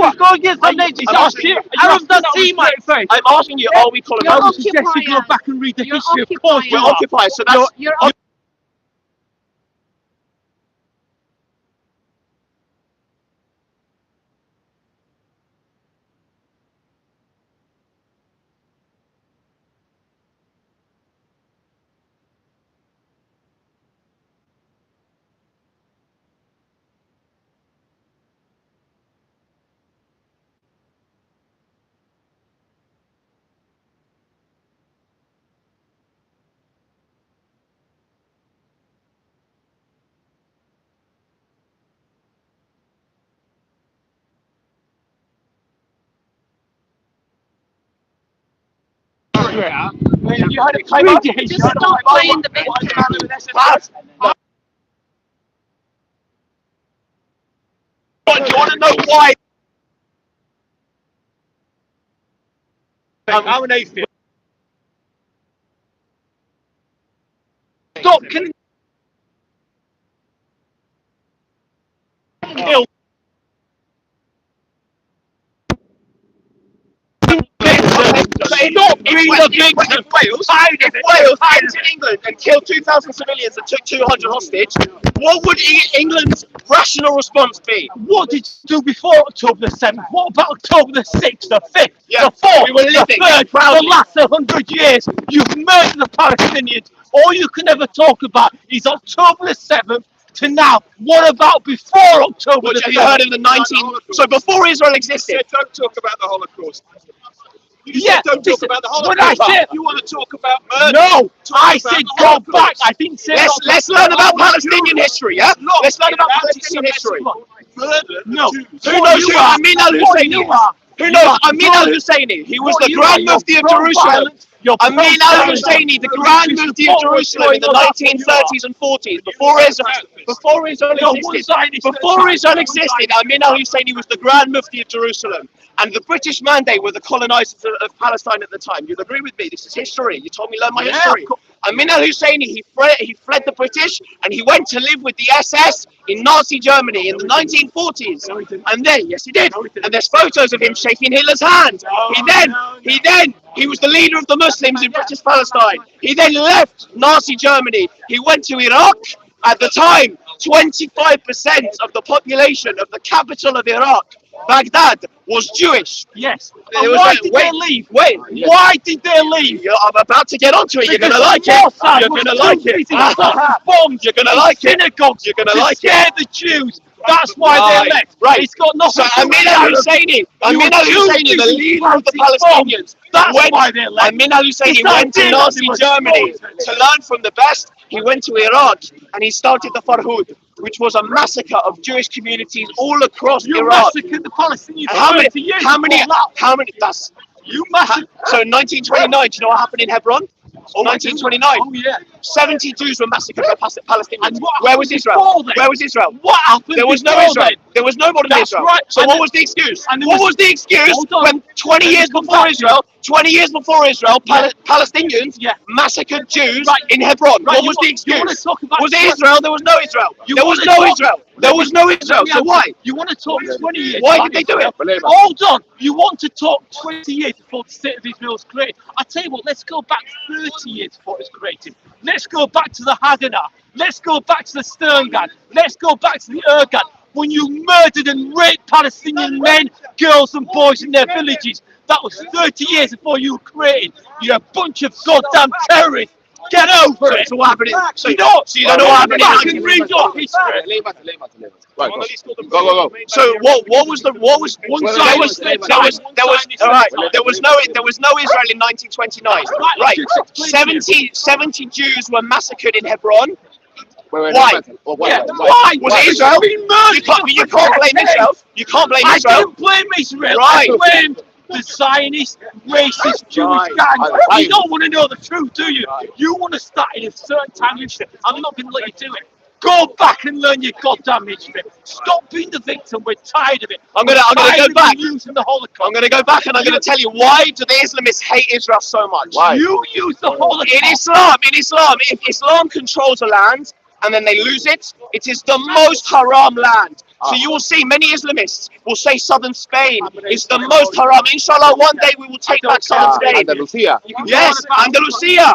Let's go against the nations. I'm asking you, are we colonizers? I would suggest you go back and read the history. Of course, we're occupiers. So that's you heard it came up. Just stop playing the victim. Do you want to know why? I'm an atheist. Stop killing. If Wales entered England and killed 2,000 civilians and took 200 hostage, what would England's rational response be? What did you do before October the 7th? What about October the 6th, the 5th, the 4th, we were living the 3rd, the last 100 years? You've murdered the Palestinians. All you can ever talk about is October the 7th to now. What about before October the 7th? You heard in the 19th. So before Israel existed. Don't talk about the Holocaust. Don't talk about the Holocaust. What I said, you want to talk about murder? No, I said go back. I didn't say. Let's learn about Palestinian history, yeah? Let's learn about Palestinian history. No. Who knows who Amin al-Husseini is? Who knows Amin al-Husseini? He was the Grand Mufti of Jerusalem. Amin al-Husseini, the Grand Mufti of Jerusalem in the 1930s and 40s, before Israel existed, Amin al-Husseini was the Grand Mufti of Jerusalem. And the British mandate were the colonizers of Palestine at the time. You'll agree with me, this is history. You told me learn my history. Amin al-Husseini, he fled the British and he went to live with the SS in Nazi Germany in the 1940s. And then, yes he did, and there's photos of him shaking Hitler's hand. He was the leader of the Muslims in British Palestine. He then left Nazi Germany. He went to Iraq. At the time, 25% of the population of the capital of Iraq, Baghdad, was Jewish. Yes. Why did they leave? Why did they leave? I'm about to get onto it. You're going to like it. You're going to like it. Bombs. You're going to like it. Synagogues. You're going to like it. The Jews. That's why they left. Right. It's got nothing. So Amin al-Husseini, the leader of the Palestinians, why they left. Amin al-Husseini went to Nazi Germany to learn from the best. He went to Iraq and he started the Farhud, which was a massacre of Jewish communities all across You Iraq. massacred the Palestinians. How many? That's you massacred. So 1929. Do you know what happened in Hebron? 1929. Oh yeah. 70 Jews were massacred by Palestinians. And what Where was Israel? Where was Israel? What happened? There was no Israel. There was no modern Israel. Right. So And what was the excuse? and there What was- was the excuse when 20 years before Israel, Palestinians massacred Jews in Hebron? Right, What was the excuse? You want to talk about Was it Israel? There was no Israel. You There was wanna no talk- Israel. There was no Israel. So why? You want to talk 20 years? Why did they do it? Hold on. You want to talk 20 years before the state of Israel was created? I tell you what. Let's go back 30 years before it was created. Let's go back to the Haganah. Let's go back to the Stern Gang. Let's go back to the Ergan. When you murdered and raped Palestinian men, girls and boys in their villages. That was 30 years before you were created. You're a bunch of goddamn terrorists. Get over it. So what happened? So you don't know what happened. Back and read your history. Right, go. So what was there was no Israel in 1929. Right. 70 Jews were massacred in Hebron. Why? Why? Was it Israel? You can't blame Israel. You can't blame I Israel. didn't blame Israel. Right. I blamed the Zionist, racist, Jewish gang. You don't want to know the truth, do you? You want to start in a certain time history. I'm not going to let you do it. Go back and learn your goddamn history. Stop being the victim. We're tired of it. I'm gonna go back. Using the Holocaust. I'm gonna go back and I'm gonna tell you why do the Islamists hate Israel so much? Why? You use the Holocaust. In Islam, if Islam controls a land and then they lose it. It is the most haram land. So you will see many Islamists will say southern Spain is the most haram. Inshallah, one day we will take back southern Spain. Andalusia. Yes, Andalusia.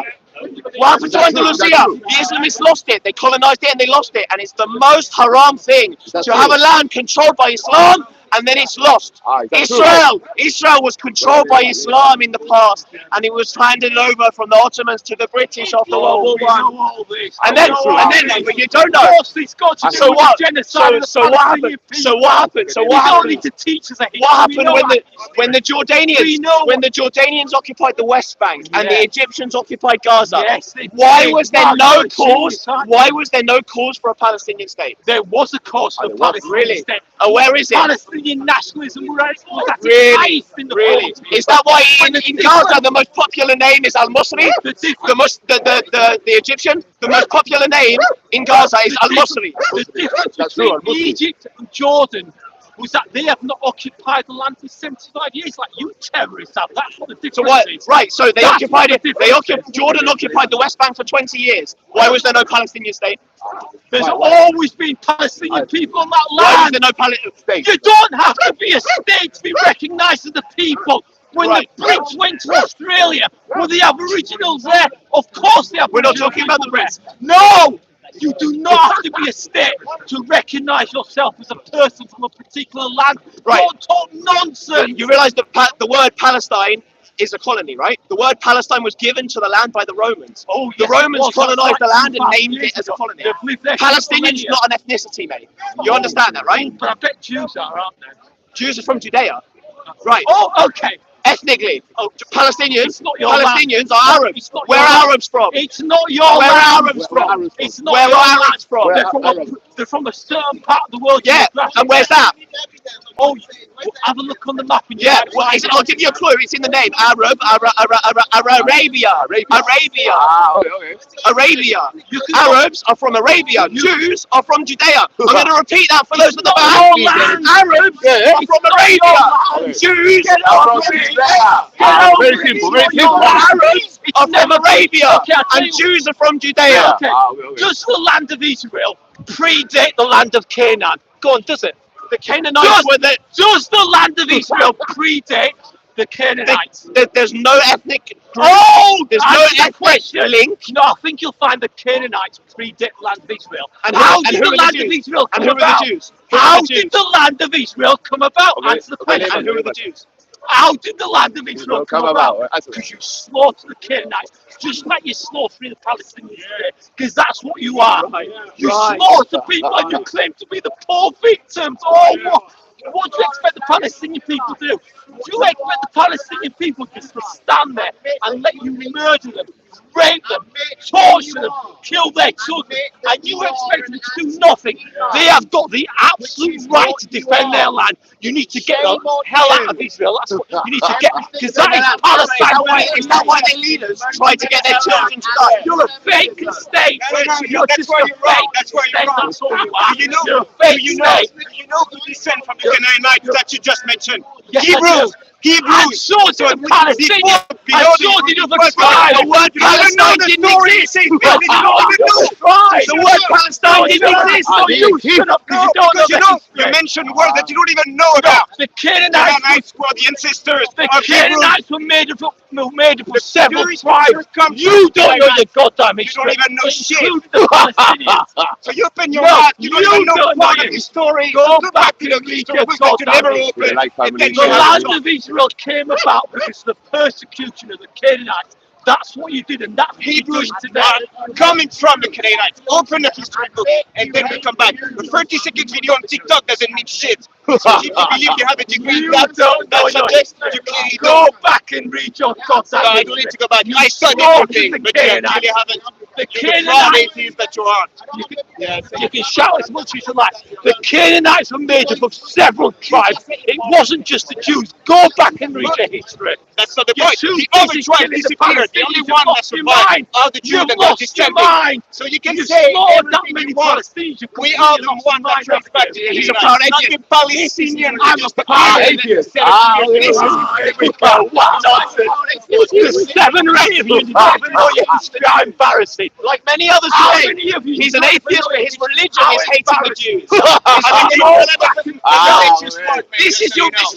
What happened to Andalusia? The Islamists lost it. They colonized it and they lost it. And it's the most haram thing to have a land controlled by Islam and then it's lost. Israel was controlled by Islam in the past, and it was handed over from the Ottomans to the British after World War I. And then, but you don't know. So what? So what happened? So what happened? So what happened? What happened when the Jordanians occupied the West Bank and the Egyptians occupied Gaza? Why was there no cause? Why was there no cause for a Palestinian state? There was a cause for a Palestinian state. Where is it? Palestinian nationalism was at Really? its highest in the world. Is that why in Gaza the most popular name is Al-Musri? The Egyptian, the most popular name in Gaza is Al-Musri. The difference between Egypt and Jordan was that they have not occupied the land for 75 years like you terrorists have. That's what the difference is. Right, so they occupied it. Jordan occupied the West Bank for 20 years. Why was there no Palestinian state? There's always been Palestinian people on that land. Why was there no Palestinian state? You don't have to be a state to be recognised as the people. When the Brits went to Australia, were the Aboriginals there? Of course the Aboriginals. We're not talking about the Brits. No! You do not have to be a state to recognise yourself as a person from a particular land. Right. Don't talk nonsense. You realise the word Palestine is a colony, right? The word Palestine was given to the land by the Romans. Oh, the yes, Romans it was. colonised the land and That's named it as a colony. They've lived there for Palestinians millennia. not an ethnicity, mate. You understand that, right? But I bet Jews are, aren't they? Jews are from Judea. Right. Oh, okay. Ethnically, Palestinians. It's not your Palestinians land. are Arabs. It's not Where your are land. Arabs from? It's not your Where land. are Arabs from? It's not Where your are land. Arabs from? They're from a certain part of the world. Yeah, and where's that? Oh, have a look on the map. And Yeah, well, I'll give you a clue. It's in the name. Arabia. Arabia. Arabs are from Arabia. Jews are from Judea. I'm going to repeat that for those at the back. Arabs are from Arabia. Jews are from Judea. Very simple, very simple. Arabs are from Arabia. And Jews are from Judea. Does the land of Israel predate the land of Canaan? Go on, does it? The Canaanites were the... Does the land of Israel predate the Canaanites? There's no ethnic... There's no ethnic link. No, I think you'll find the Canaanites predate the land of Israel. And how did the land of Israel come about? How did the land of Israel come about? Answer the question. And who are the Jews? How did the land of Israel come about? Because you slaughtered the Canaanites, just like you're slaughtering the Palestinians today. Because that's what you are. You slaughter people and you claim to be the poor victims. Oh, what do you expect the Palestinian people to do? Do you expect the Palestinian people just to stand there and let you murder them, rape them, torture them, kill their children, and you expect them to do nothing? They have got the absolute right to defend their land. You need to get the hell out of Israel. That's what you need to get, because that is Palestine. Is that why their leaders try to get their children to die? You're a fake state. You're just a fake state. That's all you are. You're a fake state. You know who descend from the Canaanites that you just mentioned? Yes, Hebrews. I'm sure to the Palestinians. I'm sure to the other tribes. The word Palestine didn't exist. The word Palestine didn't exist. So you shut up because you don't know the You mentioned words that you don't even know about. The Canaanites Canaanites were the ancestors The of Hebrews. Canaanites were made up of several tribes. You don't know your goddamn history. You don't even know shit. Including the Palestinians. So you open your mouth. You don't even know part of the story. Go Go back back to the read story your that you never goddamn opened. And then The you have land of Israel came about because of the persecution of the Canaanites. That's what you did, and that's what you're doing Hebrews today. are coming from the Canaanites. Open the history book, and then we come back. The 30-second video on TikTok doesn't mean shit. So if you believe you have a degree in that subject, you clearly Go don't. back and read your goddamn I don't need to go back. I studied slaughtered everything, the but you Canaanites. really haven't. The You're the proud Canaanites. atheist that you are. You can shout as much as you like. The Canaanites were made up of several tribes. It wasn't just the Jews. Go back and read your history. That's not the You're point. too The other busy tribe killing the disappeared. the only one that survived are the Jews that got descended. So you can say everything you want. We are the one that tracks back to the He's a Israelites, proud not atheist. the Palestinians. I'm a proud atheist. Here we go. What nonsense. There's 7 or 8 of you. You don't even know your history. How embarrassing. Like many others today, he's an atheist, but his religion is hating the Jews. This is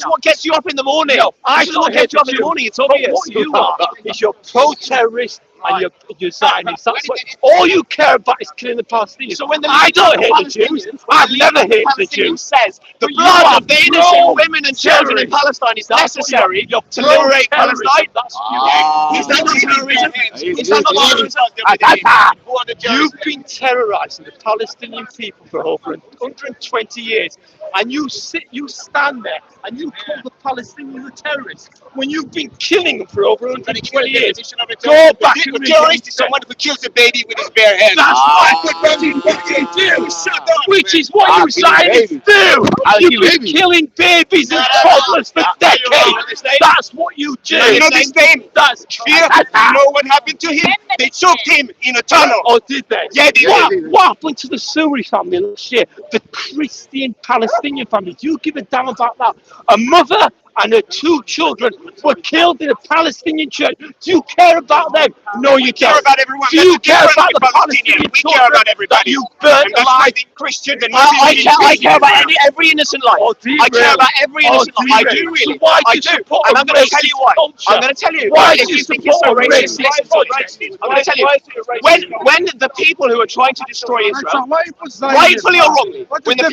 what gets you up in the morning. This is what gets you up in the morning. It's obvious. What you are is you're pro-terrorist and you're Zionists. That's what all you care about is killing the Palestinians. So when I don't hate the Jews. I've never hated the Jews. Says the blood of the innocent women and children in Palestine is necessary to liberate Palestine. That's Is that not terrorism? Is that not terrorism? You've been terrorizing the Palestinian people for over 120 years, and you stand there and you call the Palestinians a terrorist when you've been killing them for over 120 years. Go back A terrorist is someone who kills a baby with his bare hands. That's what you do. Which is what you Zionists do. You've been killing babies and toddlers for decades. That's what you do. You know this name? That's Fear. You know what happened to him? They choked him in a tunnel. Oh, did they? Yeah, they did. What happened to the Suri family last year? The Christian Palestinian family. Do you give a damn about that? A mother and her 2 children were killed in a Palestinian church. Do you care about them? No, you care about everyone. Do you care about the Palestinian We care about everybody. You burnt alive. Christian and I care about every innocent life. I care about every innocent life. I do really. Why I do. And I'm going to tell you why. I'm going to tell you why. If you think it's so racist, listen to me. I'm going to tell you. When the people who are trying to destroy Israel, rightfully or wrongly, when the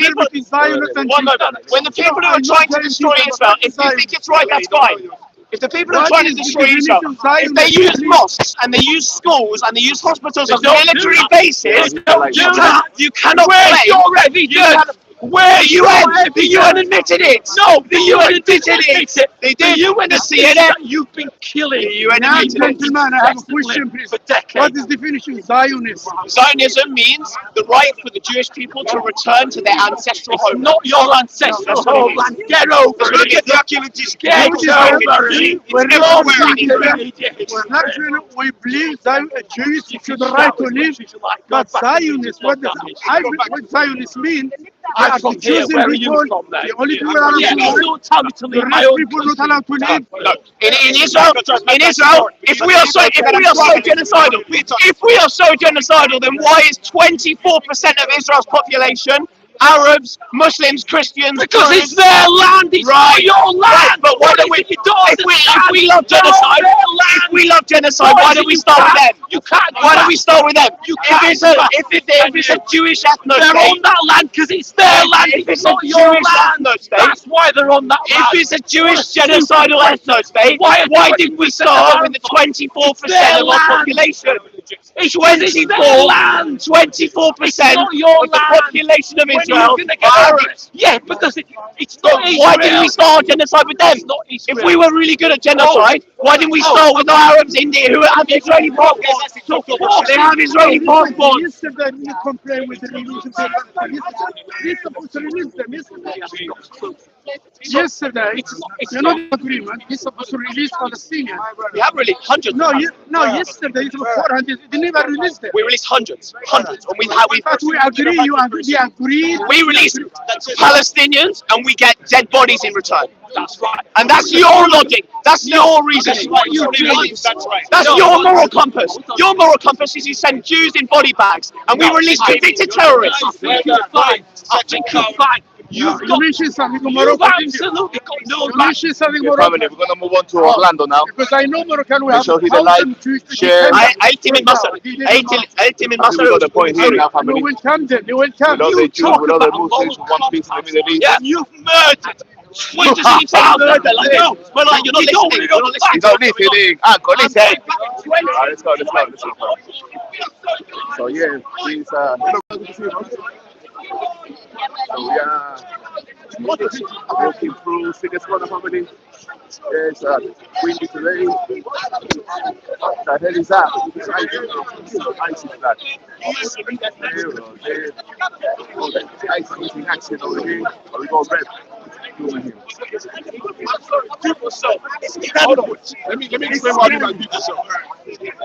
people who are trying to destroy Israel, if you think it's right, that's fine. If the people who are trying to destroy Israel, if they use mosques and they use schools and they use hospitals as military bases, you cannot claim your evidence. Where the UN admitted it. No, the UN admitted it. They did. The UN admitted it. You've been killing. The UN admitted it. Gentlemen, I have a question, please. For decades. What is the definition of Zionism? Zionism means the right for the Jewish people to return to their ancestral home. Not your ancestral homeland. Get over it. Get over it. We believe that Jews should have right to live, but Zionists, what Zionists mean? I'm from here. Where are you from? The only people allowed to live. Don't tell me to leave my The own people not allowed to live. In Israel, if we are so genocidal, then why is 24% of Israel's population Arabs, Muslims, Christians? Because it's their land, it's not your land. Right, but why don't we? If we love genocide, why don't we start with them? You can't. Why don't we start with them? If it's a Jewish ethno they're state, on that land because it's their land. If it's not a your Jewish land. ethno state, That's why they're on that land. if it's a Jewish genocidal ethno state, why didn't we start with the 24% of our population? It's 24% of the population of Israel are Arabs. Yeah, because it's not Israel. Why didn't we start genocide with them? If we were really good at genocide, why didn't we start with the Arabs in India who have Israeli passports? They have Israeli passports. Yesterday, you complained with the religion. You're supposed to release them yesterday. You're not in agreement. You're supposed to release Palestinians. We have released hundreds. No, yesterday it was 400. They never released them. We released hundreds, and But we agree. We agreed. We release Palestinians, and we get dead bodies in return. That's right. And that's your logic. That's your reasoning. What you do. That's your moral compass. Your moral compass is you send Jews in body bags, and we release convicted terrorists. I think you're fine. I think you're fine. You've mentioned something You've Morocco. absolutely got no You right. mentioned something Yeah, Morocco. family, we're going to move on to Orlando now. Because I know Moroccan we have So hit the like, share. I team in Masr. I team in Masr. We got the point here now, family. You will come then. You will We come. love the Jews, talk we love the about Muslims, one piece in the Middle East. Yeah, you've murdered. What does he say? Murder? Like, no, but like you're not listening. You're not You listening. don't listen, Uncle, listen. Alright, let's go. So yeah, please, so we are walking through City's Corner, family. It's windy today. What the hell is that? It's ice is that. Oh, the ice is in action over here. We go red. Hold on. Let me explain why I do like do this.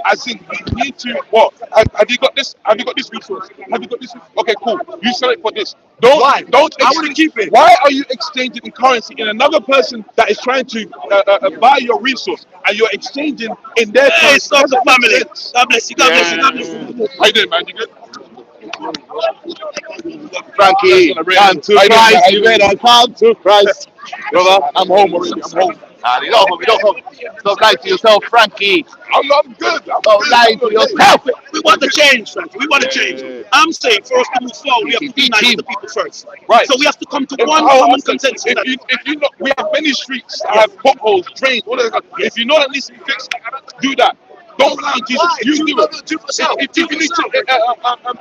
I think we need to what? Have you got this? Have you got this resource? Have you got this? Okay, cool. You sell it for this. Don't I want to keep it. Why are you exchanging in currency in another person that is trying to buy your resource and you're exchanging in their currency? Stop the family. God bless you. God bless you. God bless you. How you doing, man? You good? Frankie, come to Christ, you better come to Christ. Brother, I'm home already. I'm home. you don't come, you don't come. Don't lie to yourself, Frankie. I'm good. Don't lie to yourself. We want to change, Frankie. We want to change. I'm saying for us to move forward, we have to be nice to the people first. Right. So we have to come to one common consensus. If you know, we have many streets that have potholes, drains, all that. If you know that needs to be fixed, do that. Don't rely on Jesus. You do it. If you need to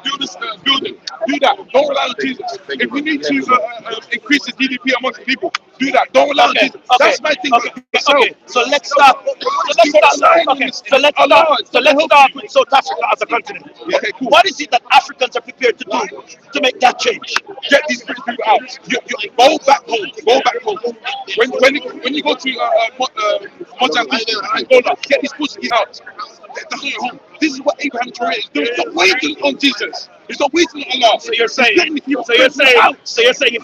build this building, do that. Don't rely on Jesus. If we need to increase the GDP amongst the people, do that. Don't rely on Jesus. That's my thing. Okay. So let's start. So let's start with South Africa as a continent. Okay, cool. What is it that Africans are prepared to do to make that change? Get these British people out. You go back home. Go back home. When you go to Mozambique, Angola, get these pussies out. That's your home. This is what Abraham Traore is doing. It's not waiting on Jesus. It's not waiting on Allah. So you're saying if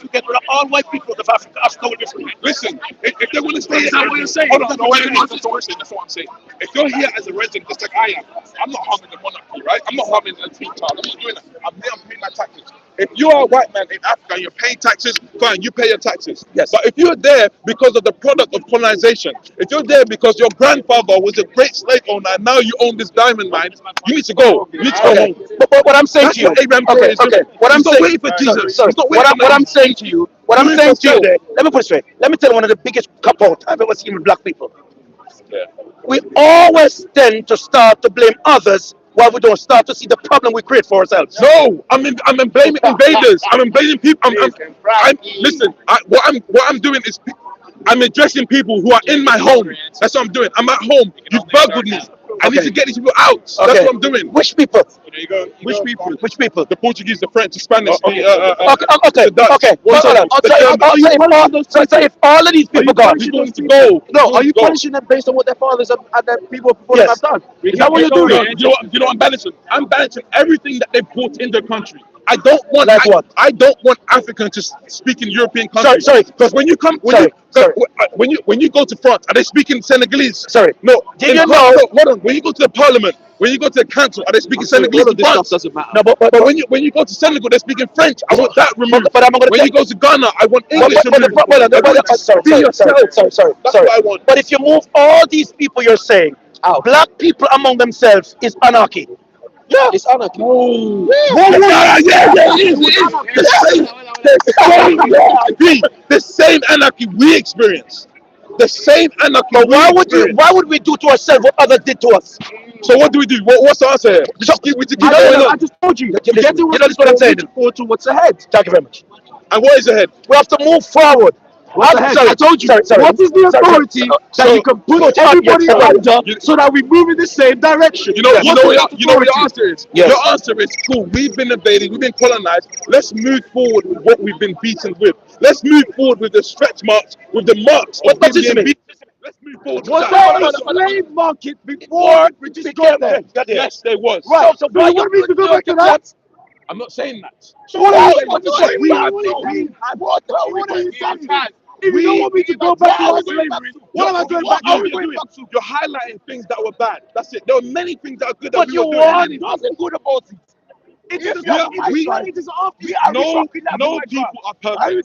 you get rid of all white people of Africa, Africa will be free. Listen, if they want to stay, Is that what you're saying? Hold on, no, wait, that's what I'm saying. If you're here as a resident, just like I am, I'm not harming the monarchy, right? I'm not harming the team child. I'm not doing that. I'm there, I'm paying my taxes. If you are a white man in Africa and you're paying taxes, fine, you pay your taxes. Yes. But if you're there because of the product of colonization, if you're there because your grandfather was a great slave owner and now you own this diamond mine, you need to go. You need to go home. But what I'm saying to you, what I'm saying, waiting for Jesus. Sorry, what I'm saying to you, let me put it straight. Let me tell you one of the biggest cop-out I've ever seen with black people. Yeah. We always tend to start to blame others while we don't start to see the problem we create for ourselves. No, I'm blaming invaders. I'm blaming people. Listen. What I'm doing is I'm addressing people who are in my home. That's what I'm doing. I'm at home. You've burgled me. I need to get these people out. That's what I'm doing. Which people? There you go. Which people? Which people? The Portuguese, the French, the Spanish. Okay. The Dutch. Okay. So if all of these people gone, people need to go. No, are you punishing them based on what their fathers and their people before them have done? Is that what you're doing? You know what I'm banishing? I'm banishing everything that they brought in the country. I don't want I don't want Africans to speak in European countries. Sorry. Because when you come, when you go to France, are they speaking Senegalese? Sorry. No. Hold on. When you go to the parliament, when you go to the council, are they speaking Senegalese? This stuff doesn't matter. No, but when you go to Senegal, they're speaking French. I want that removed. But I'm gonna when you go to Ghana, I want English removed. Sorry. That's what I want. But if you move all these people, you're saying black people among themselves is anarchy. Yeah, it's anarchy. The same anarchy we experience. The same anarchy. But why would we do to ourselves what others did to us? So what do we do? What's the answer here? I just told you. That's what I'm saying. Forward to what's ahead. Thank you very much. And what is ahead? We have to move forward. I told you. What is the authority that you can put everybody under so that we move in the same direction? You know what your answer is? Yes. Your answer is cool. We've been invaded. We've been colonized. Let's move forward with what we've been beaten with. Let's move forward with the stretch marks, with the marks of being beaten. Let's move forward. Was there a slave market before the British got there? Yes, there was. Right. So you want me to go back to that? I'm not saying that. So what are you saying? If you don't want me to go back to our slavery, what am I going back to? You're highlighting things that were bad. That's it. There are many things that are good. But you want nothing good about it. No people are perfect.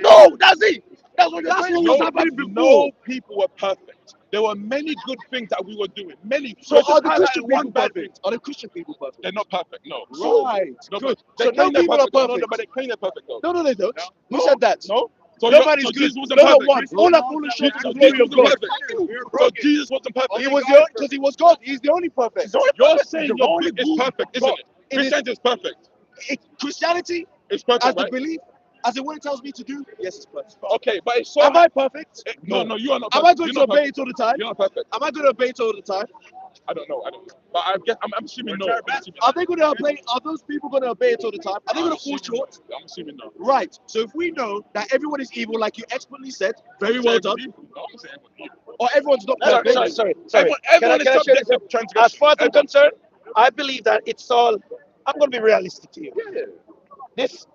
No, that's it. That's what happening before. No people were perfect. There were many good things that we were doing. Many. So are the Christian people perfect? Are the Christian people perfect? They're not perfect. No. Right. No, good. So no people are perfect. But they claim they're perfect though. No, they don't. Who said that? No. So nobody's good. Jesus wasn't perfect. All that foolishness is the glory of God. So Jesus wasn't perfect. He was the because he was God. He's the only perfect. You're saying your belief is perfect, isn't it? Christianity is perfect. Christianity is perfect, as the belief, as in what it tells me to do. Yes, it's perfect. Okay, but it's so. Am I perfect? No, you are not perfect. Am I going to obey it all the time? You're not perfect. Am I going to obey it all the time? I don't know. But I'm assuming no. Are they going to obey? Are those people going to obey it all the time? Are they going to fall short? I'm assuming no. Right. So if we know that everyone is evil, like you expertly said, very well done. Or everyone's not perfect. Sorry. Everyone is Can I share subject this? to transgression. As far as I'm concerned, I believe that it's all. I'm going to be realistic to you. Yeah. This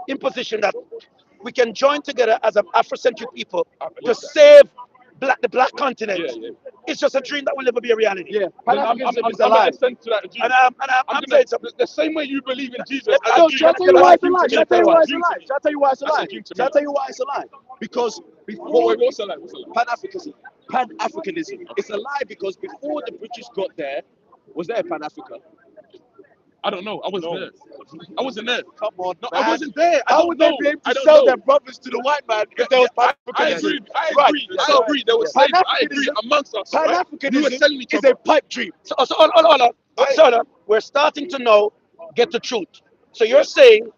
imposition that we can join together as an Afrocentric people to save the black continent. Yeah. It's just a dream that will never be a reality. Yeah. I'm Pan-Africanism is a gonna lie. ascend to that dream. And I'm saying something. The same way you believe in Jesus. No, shall I tell you why it's a lie? Shall I tell you why it's a Dream lie? to me. Shall I tell you why it's a That's a lie? dream to me. Shall I tell you why it's a lie? Because before What's the lie? Pan-Africanism, it's a lie because before the British got there, was there a Pan-Africa? I don't know. I wasn't there. I wasn't there. Come on, No, man. I wasn't there. How would they be able to sell their brothers to the white man if there was Pan-Africanism? I agree. There was slavery. I agree amongst us. Right? We were Pan-Africanism selling each is other. a pipe dream. So hold on. We're starting to now get the truth. So you're saying,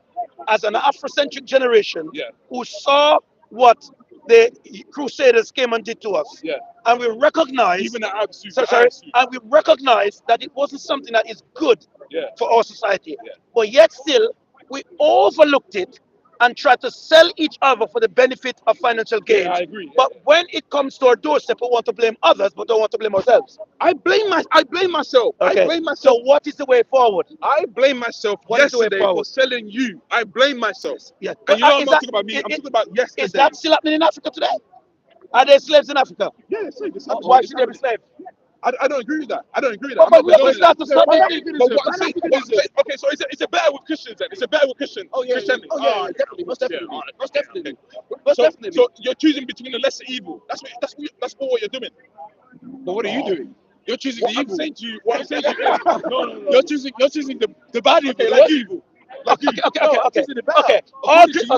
as an Afrocentric generation who saw what the Crusaders came and did to us, and we recognize, Even the Absu. and we recognize that it wasn't something that is good for our society, but yet still we overlooked it and tried to sell each other for the benefit of financial gain. I agree. But when it comes to our doorstep, we want to blame others, but don't want to blame ourselves. I blame myself. Okay. I blame myself. So what is the way forward? I blame myself What is the way yesterday forward? for selling you. I blame myself. Yeah. And you know I'm Is not that- talking about me. is- I'm talking about yesterday. Is that still happening in Africa today? Are there slaves in Africa? Yeah, it's Why should there be slaves? I don't agree with that. I don't agree with But that. we have to start to stop it. But what I'm saying, okay, so it's a better with Christians then. It's a better with Christians. Oh yeah, Christianity. definitely, most definitely, all right. most definitely, Okay. most So, definitely. so you're choosing between the lesser evil. That's all what you're doing. But what are you doing? You're choosing the evil. I'm saying to you, what I'm saying to you, no. You're choosing the bad evil, Okay, like like evil. Okay.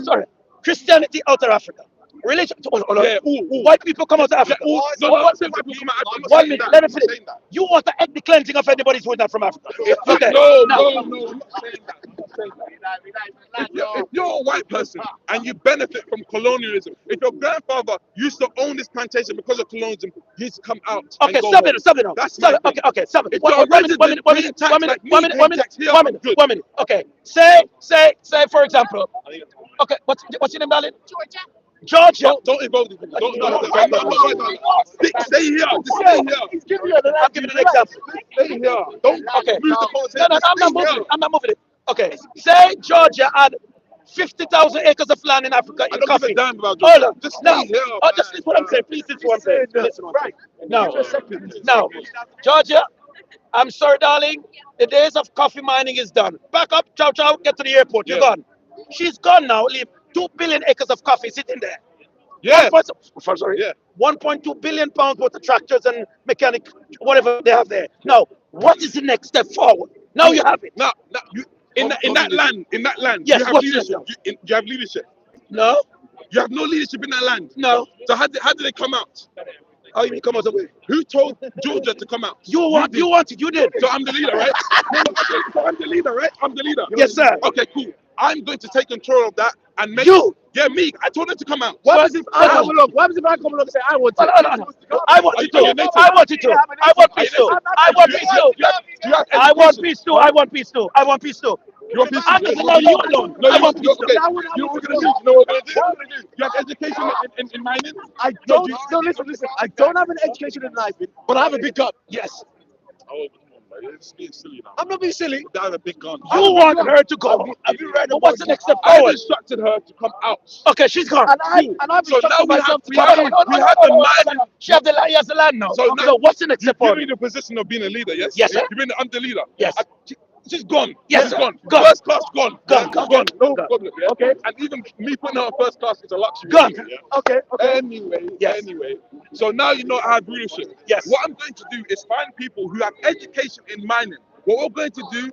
Sorry. Christianity out of Africa. Religion. Yeah, White people come out of Africa. No, I'm saying white people come out. I'm not 1 saying minute. that. Let I'm me not finish. saying that. You want to end the cleansing of anybody's who is not from Africa. Okay. No, Now, I'm not saying that. I'm not saying that. If you're a white person and you benefit from colonialism, if your grandfather used to own this plantation because of colonialism, he's come out. Okay, and go stop home. it. Stop it now. That's Stop my it. thing. Okay, stop it. If you're a resident paying tax like me, paying tax here, I'm good. 1 minute. Okay. Say, for example. Okay, what's your name, darling? Georgia. Don't involve these people. Stay here. Just stay here. I'm giving an example. Stay here. Don't Okay. move the conversation. No, I'm not moving it. Okay. Say Georgia had 50,000 acres of land in Africa in I don't coffee. give a damn about Hold Georgia. on. Just Now, stay here. just listen what I'm saying. Please listen what I'm saying. Listen what I'm saying. Right. Now, Georgia, I'm sorry, darling. The days of coffee mining is done. Back up, chow, get to the airport. You're gone. She's gone now. Leave 2 billion acres of coffee sitting there. Yeah. 1.2 billion pounds worth of tractors and mechanic, whatever they have there. Now, what is the next step forward? Now you have it. Now, in that land, Yes, you have what's leadership. You have leadership. No, You have no leadership in that land. no. So how did they come out? How you mean come out of the way? Who told Georgia to come out? You wanted, you did. So I'm the leader, right? So I'm the leader, right? I'm the leader. Yes, sir. Okay, cool. I'm going to take control of that and make You. Yeah, me. I told them to come out. What happens if I come along? What happens if I come along and say I want to? I want you to. I want you to. I want peace too. I want peace too. I want peace too. I want peace too. I want peace too. You want peace? I'm not allowing you alone. No, I want peace too. okay. You know what we're gonna do? You know what we're gonna do? You have education in mining? I don't. No, listen. I don't have an education in life, but I have a big gun. Yes. Oh, come on, man. It's being silly now. I'm not being silly. I have a big gun. You want her to go. Have you read But what's the next step I forward? instructed her to come out. Okay, she's gone. And I've So now instructed myself to we come have in. the mining. She has he has the land now. So So, now- what's the next You've step forward? been in the position of being a leader, yes? Yes, sir. You've been the leader. Yes. She's gone. Yes, She's sir. gone. Gone. First class gone. Gone. Gone. No Gone. problem. Yeah? Okay. And even me putting her on first class is a luxury. Gone. Yeah? Okay. Anyway. Yes. So now you know I have leadership. Yes. What I'm going to do is find people who have education in mining. What we're going to do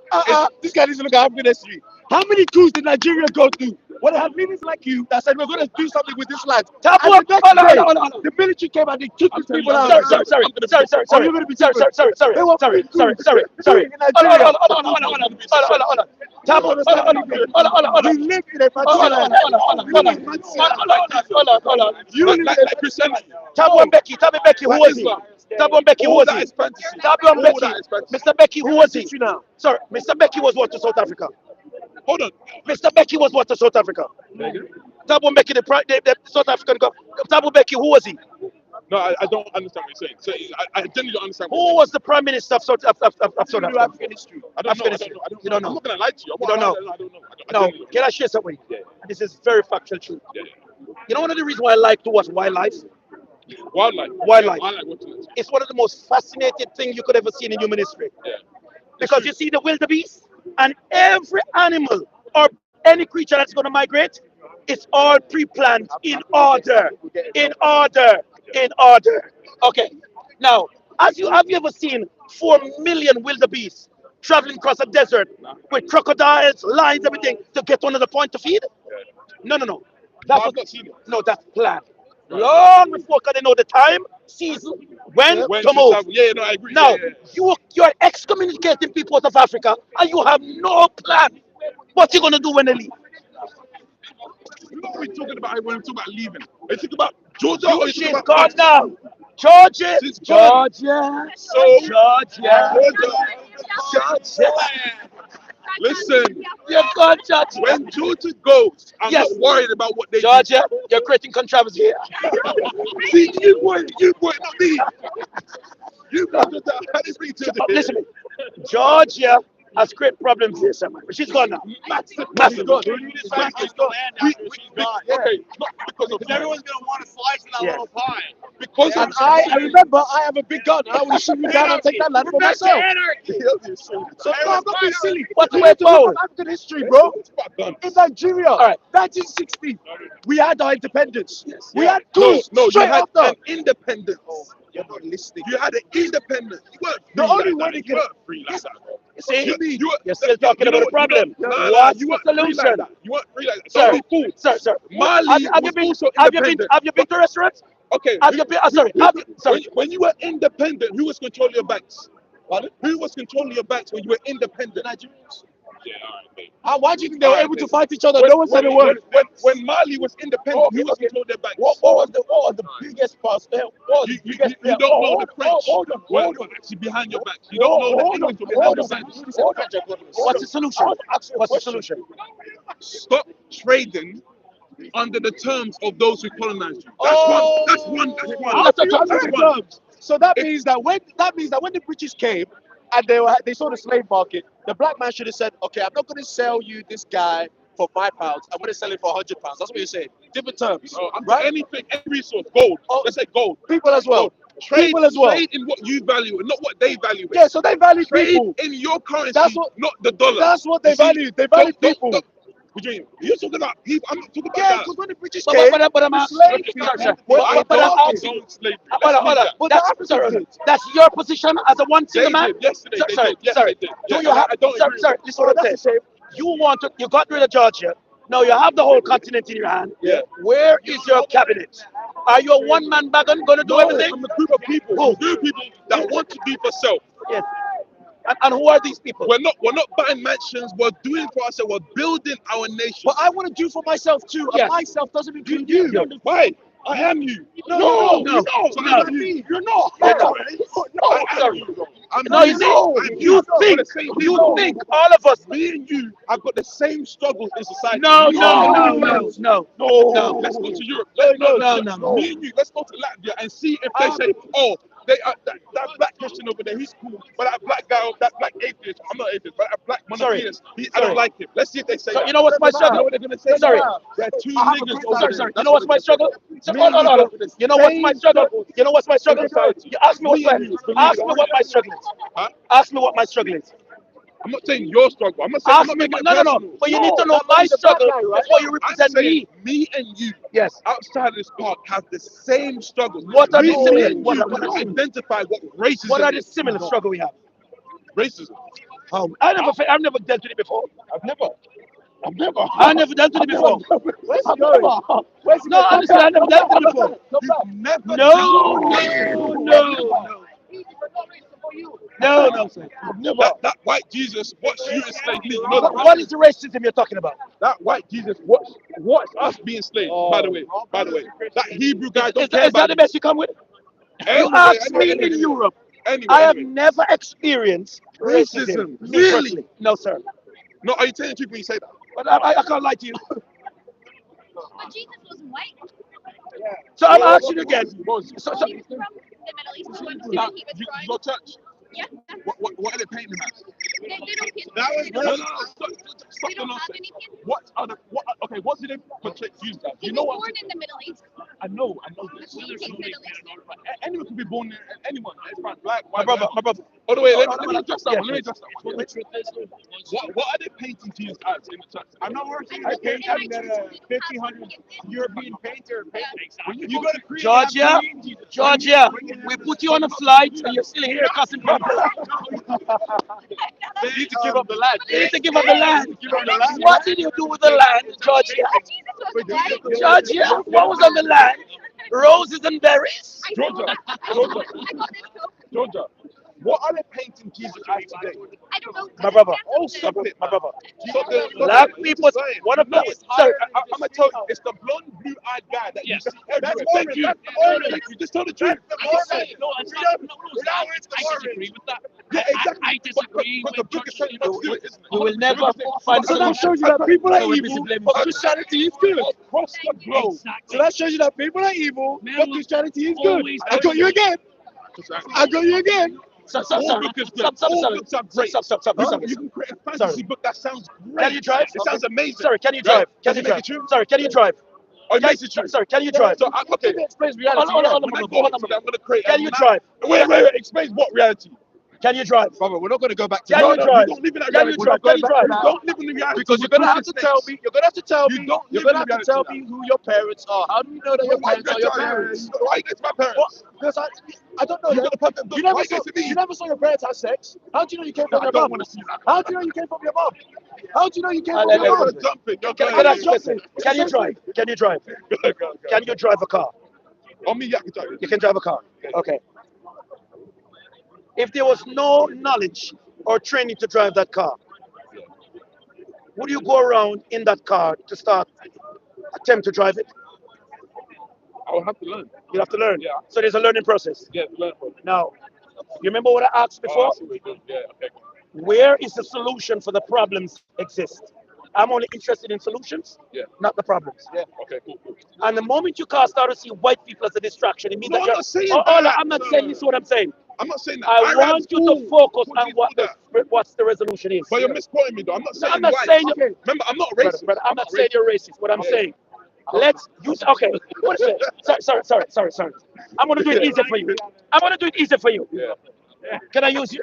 This guy doesn't look at African history. How many coups did Nigeria go through? When they had leaders like you that said we're going to do something with this land, Tabu, and the next hold on, day, hold on, hold on. the military came and they took these people out. Sorry, sorry, sorry, sorry, sorry, Oh, you're going to be sorry, different. sorry, sorry, They were sorry, free sorry, goods. sorry, Free sorry. in Nigeria. Hold on. Tabu, hold on. We live in a fancy land. Hold on. You live in a Like Christianity. Tabu and Becky, who Like was he? Islam. Tabu and Becky, who All was that he? is fantasy. Tabu and All Becky, that is fantasy. Mr. Becky, who was he? now. Sorry, Mr. Becky was what to South Africa? Hold on. Mr. Becky was what to South Africa? Tabu Becky, the South African government. Tabu Becky, who was he? No, I don't understand what you're saying. So I genuinely don't understand. Who was the Prime Minister of South Africa? African history. I don't know. You don't know. I'm not gonna lie to you. You don't know. I don't know. No, can I share something? Yeah. This is very factual truth. Yeah. You know one of the reasons why I like to watch wildlife? Wildlife. Wildlife. I like watching it. It's one of the most fascinating things you could ever see in human history. Yeah. Because you see the wildebeest and every animal or any creature that's going to migrate, it's all pre-planned in order. Okay. Now, have you ever seen 4 million wildebeest traveling across a desert with crocodiles, lions, everything to get to another point to feed? No. No, That's I've not seen it. No, that's planned. Long before, because they know the time, season, when to move. travel. Yeah, no, I agree. Now, Yeah. you're excommunicating people out of Africa and you have no plan. What you gonna do when they leave? What are we talking about when we talk about leaving? Are you talking about Georgia or are you She's talking gone about now. Georgia. She's gone. Georgia. So, Georgia. Listen, You're gone, Georgia. when Georgia goes, I'm Yes. not worried about what they Georgia, you're creating controversy here. do. See, you boy, not me. You brought it down. How do you bring it to the Listen, Georgia has great problems here somewhere. But she's gone now. Massive. Massive. She's gone. Okay, not because of Everyone's going to want to slice of that Yeah. little pie. because And of I remember I have a big gun. I will shoot you down and take that land for myself. So no, I'm not being silly. What's the We way have to look forward? at African history, bro. In Nigeria, right. 1960, we had our independence. We had No, two you straight had after. an independence. You're not listening. You had an independence. You weren't free The only like way that. they You can- weren't free like that. See, You were, you're still talking about the problem. What's you the weren't free like solution? that. You weren't free like that. Sir, Don't be fooled. Sir. Mali Have you was been? also Have you been? independent. Have you been to restaurants? Okay. Have you been? Sorry. When you were independent, who was controlling your banks? Pardon? Who was controlling your banks when you were independent? Nigerians. Yeah, all right, mate. Why do you think they were Alright, able to mate. fight each other? No one said a word. When Mali was independent, who was controlling their banks? What was the biggest pass? You don't know the French. Hold on. Well, actually behind your back. You don't know the English or the French. What's the solution? What's the solution? Stop trading under the terms of those who colonized you. That's one. That's one. So that means that when the British came and they saw the slave market, the black man should have said, okay, I'm not going to sell you this guy for £5. I'm going to sell it for £100. That's what you're saying. Different terms, right? Anything, any resource, gold. Let's say gold. People as well. Trade, People as well. trade in what you value and not what they value. Yeah, so they value Trade people. in your currency, Not the dollar. That's what they value. They value people. What do you mean? You're talking about people. I'm not talking about Yeah, that. because when the British came, But I'm the slave that's your position as a one single man. Yesterday, Sorry. Do you have? Sorry. Listen what I'm saying. You got rid of Georgia. Now you have the whole continent in your hand. Yeah. Where is your cabinet? Are you a one-man wagon going to do everything? I'm a group of people. A group of people that want to do for self. Yes. And who are these people? We're not buying mansions. We're doing for ourselves. We're building our nation. But I want to do for myself too. Yes. And myself doesn't include you. Why? I am you. No. You're not. You're not. You're not. You think all of us, me and you, have got the same struggles in society. No. Let's go to Europe. No. Me and you, let's go to Latvia and see if they say, oh, they are that black Christian over there, he's cool. But that black guy, that black atheist, I'm not atheist, but that black monotheist, I don't like him. Let's see if they say that. You know what's my struggle? You know what they're gonna say? Sorry. There are two niggas over there. You know what's my struggle? Hold on. You know what's my struggle? You ask me what my struggle is. Huh? Ask me what my struggle is. I'm not saying your struggle. I'm not saying Ask me. No. But you need to know my struggle before you represent me. Me and you, Yes. outside of this park, have the same struggles. What are the Me similar? and you can identify what racism What are the is. similar struggle we have? Racism. I've never dealt with it before. I've never. I've never. I never dealt with it before. Where's he going? Where's he No, going? honestly, I never dealt with it before. You've never. No, sir. Never. That white Jesus watched you enslaved me. You know that. What is the racism you're talking about? That white Jesus watched us being enslaved. By the way, that Hebrew guy don't Is care that about the best you come with? You asked me in Europe. I have never experienced racism. Racism. Me Really? personally. No, sir. No, are you telling the truth when you say that? But I can't lie to you. But Jesus wasn't white. So I'm asking you again. He was from the Middle East. So I'm assuming he was from. Your church. Yeah. What are they painting him as? They don't get That was they no, don't, no, no. Stop they the don't have nonsense. anything. Okay, what did they portray Jesus as? He You was know what? born in the Middle East. I know this. He's Middle Eastern. Anyone can be born in anyone. It's fine. Black, My brother. Oh, the way, let no, me address that yeah, one. Let me address that one. What are they painting Jesus as in the church? I'm not working. I think I in my church we have European painter. Yeah. You go to Korea, Georgia, Georgia, we put you on a flight and you're still here causing problems. They need to give up the land. You need to give up the land. Give up the land. What did you do with the land, Georgia? Jesus wasn't white. Georgia, what was on the land? Roses and berries? Georgia, I got it. Georgia. What are they painting Jesus as today? I don't know. My brother. Oh, stop it, My brother. Black people. One of them. Sorry, I'm gonna tell you, it's the blonde, blue-eyed guy that you see everywhere. Thank you. You just told the truth. No, I disagree with that. Yeah, exactly. I disagree But the with book is Church telling us to do it, isn't it? You will never find a So that solution. shows you that people are So we're busy evil, blaming but God. Christianity is good. Across the globe. So that shows you that people are evil, Men but will Christianity is good. always I got you again. I got you again. Stop. All books is good. All books are great. Stop. You can create a fantasy book that sounds great. Can you drive? It sounds amazing. Sorry, can you drive? Can Does you it make drive? it true? Sorry, can you drive? Or it makes it true. Sorry, can you drive? So, okay. It explains reality. Hold on, When I go home today, I'm gonna create. Can you drive? Wait. Explain what reality? Can you drive? Brother, we're not going to go back to Can that. you drive? You don't live in that Can reality. you drive? Can you drive? You don't live in the reality. Because you're gonna have to tell me. You're gonna have to tell You me. don't You're live gonna in have to tell reality me who your parents are. How do you know that your Why parents are your parents? Why you get to my parents? Because I don't know. You That. gotta put them. You never Why saw. you get to me? You never saw your parents have sex. How do you know you came from I your don't mom? want to see that. How do you know you came from your mom? How do you know you came from I'll your let mom? You're jumping. You're Can going. I ask you a question? Can you drive? Can you drive? Can you drive a car? On me, yeah, I can tell you. You can drive a car. Okay. If there was no knowledge or training to drive that car, would you go around in that car to start attempt to drive it? I will have to learn. You have to learn. Yeah. So there's a learning process. Yeah, learn. Now, you remember what I asked before? Yeah, okay. Where is the solution for the problems exist? I'm only interested in solutions, not the problems. Yeah. Okay, cool. And the moment you start to see white people as a distraction, it means No, that I'm you're. not saying that. I'm not saying this is what I'm saying. I'm not saying that. I want you to focus on what's the resolution is. But you're misquoting me, though. I'm not saying. I'm not white. saying. Remember, I'm not racist. Brother, I'm not saying you're racist. What I'm saying, let's use. Okay, what is it? Sorry. I'm gonna do it easier for you. I'm gonna do it easier for you. Yeah. Can I use you?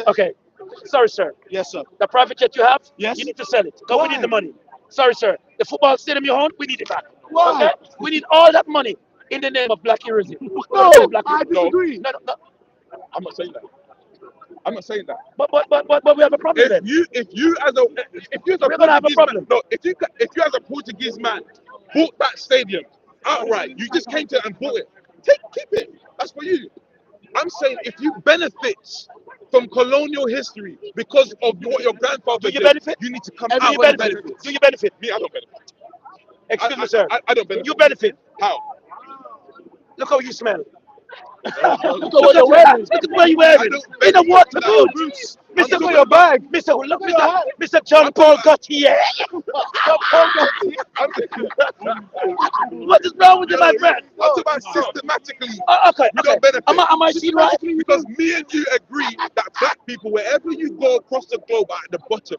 Okay. Sorry, sir. Yes, sir. The private jet you have, Yes. you need to sell it. Because we Why? need the money. Sorry, sir. The football stadium you own, we need it back. Why? Okay? We need all that money in the name of black heroism. No, Black I disagree. No. I'm not saying that. I'm not saying that. But we have a problem then. If you as a We're gonna have a Portuguese problem. man, no, if you as a Portuguese man bought that stadium outright, you just came to it and bought it. Keep it. That's for you. I'm saying if you benefit from colonial history because of what your grandfather did, benefit? you need to come And out do you with benefit? benefits. Do you benefit? Me, I don't benefit. Excuse me, sir. I don't benefit. You benefit. How? Look how you smell. Look at what you're wearing. Look at what you're wearing. In a water boots. Mr. Look at your bag. Mr. John Paul Gaultier. What is wrong with you, my friend? I'm talking about systematically. Okay. You don't benefit. Am I seeing right? Because me and you agree that black people, wherever you go across the globe, are at the bottom.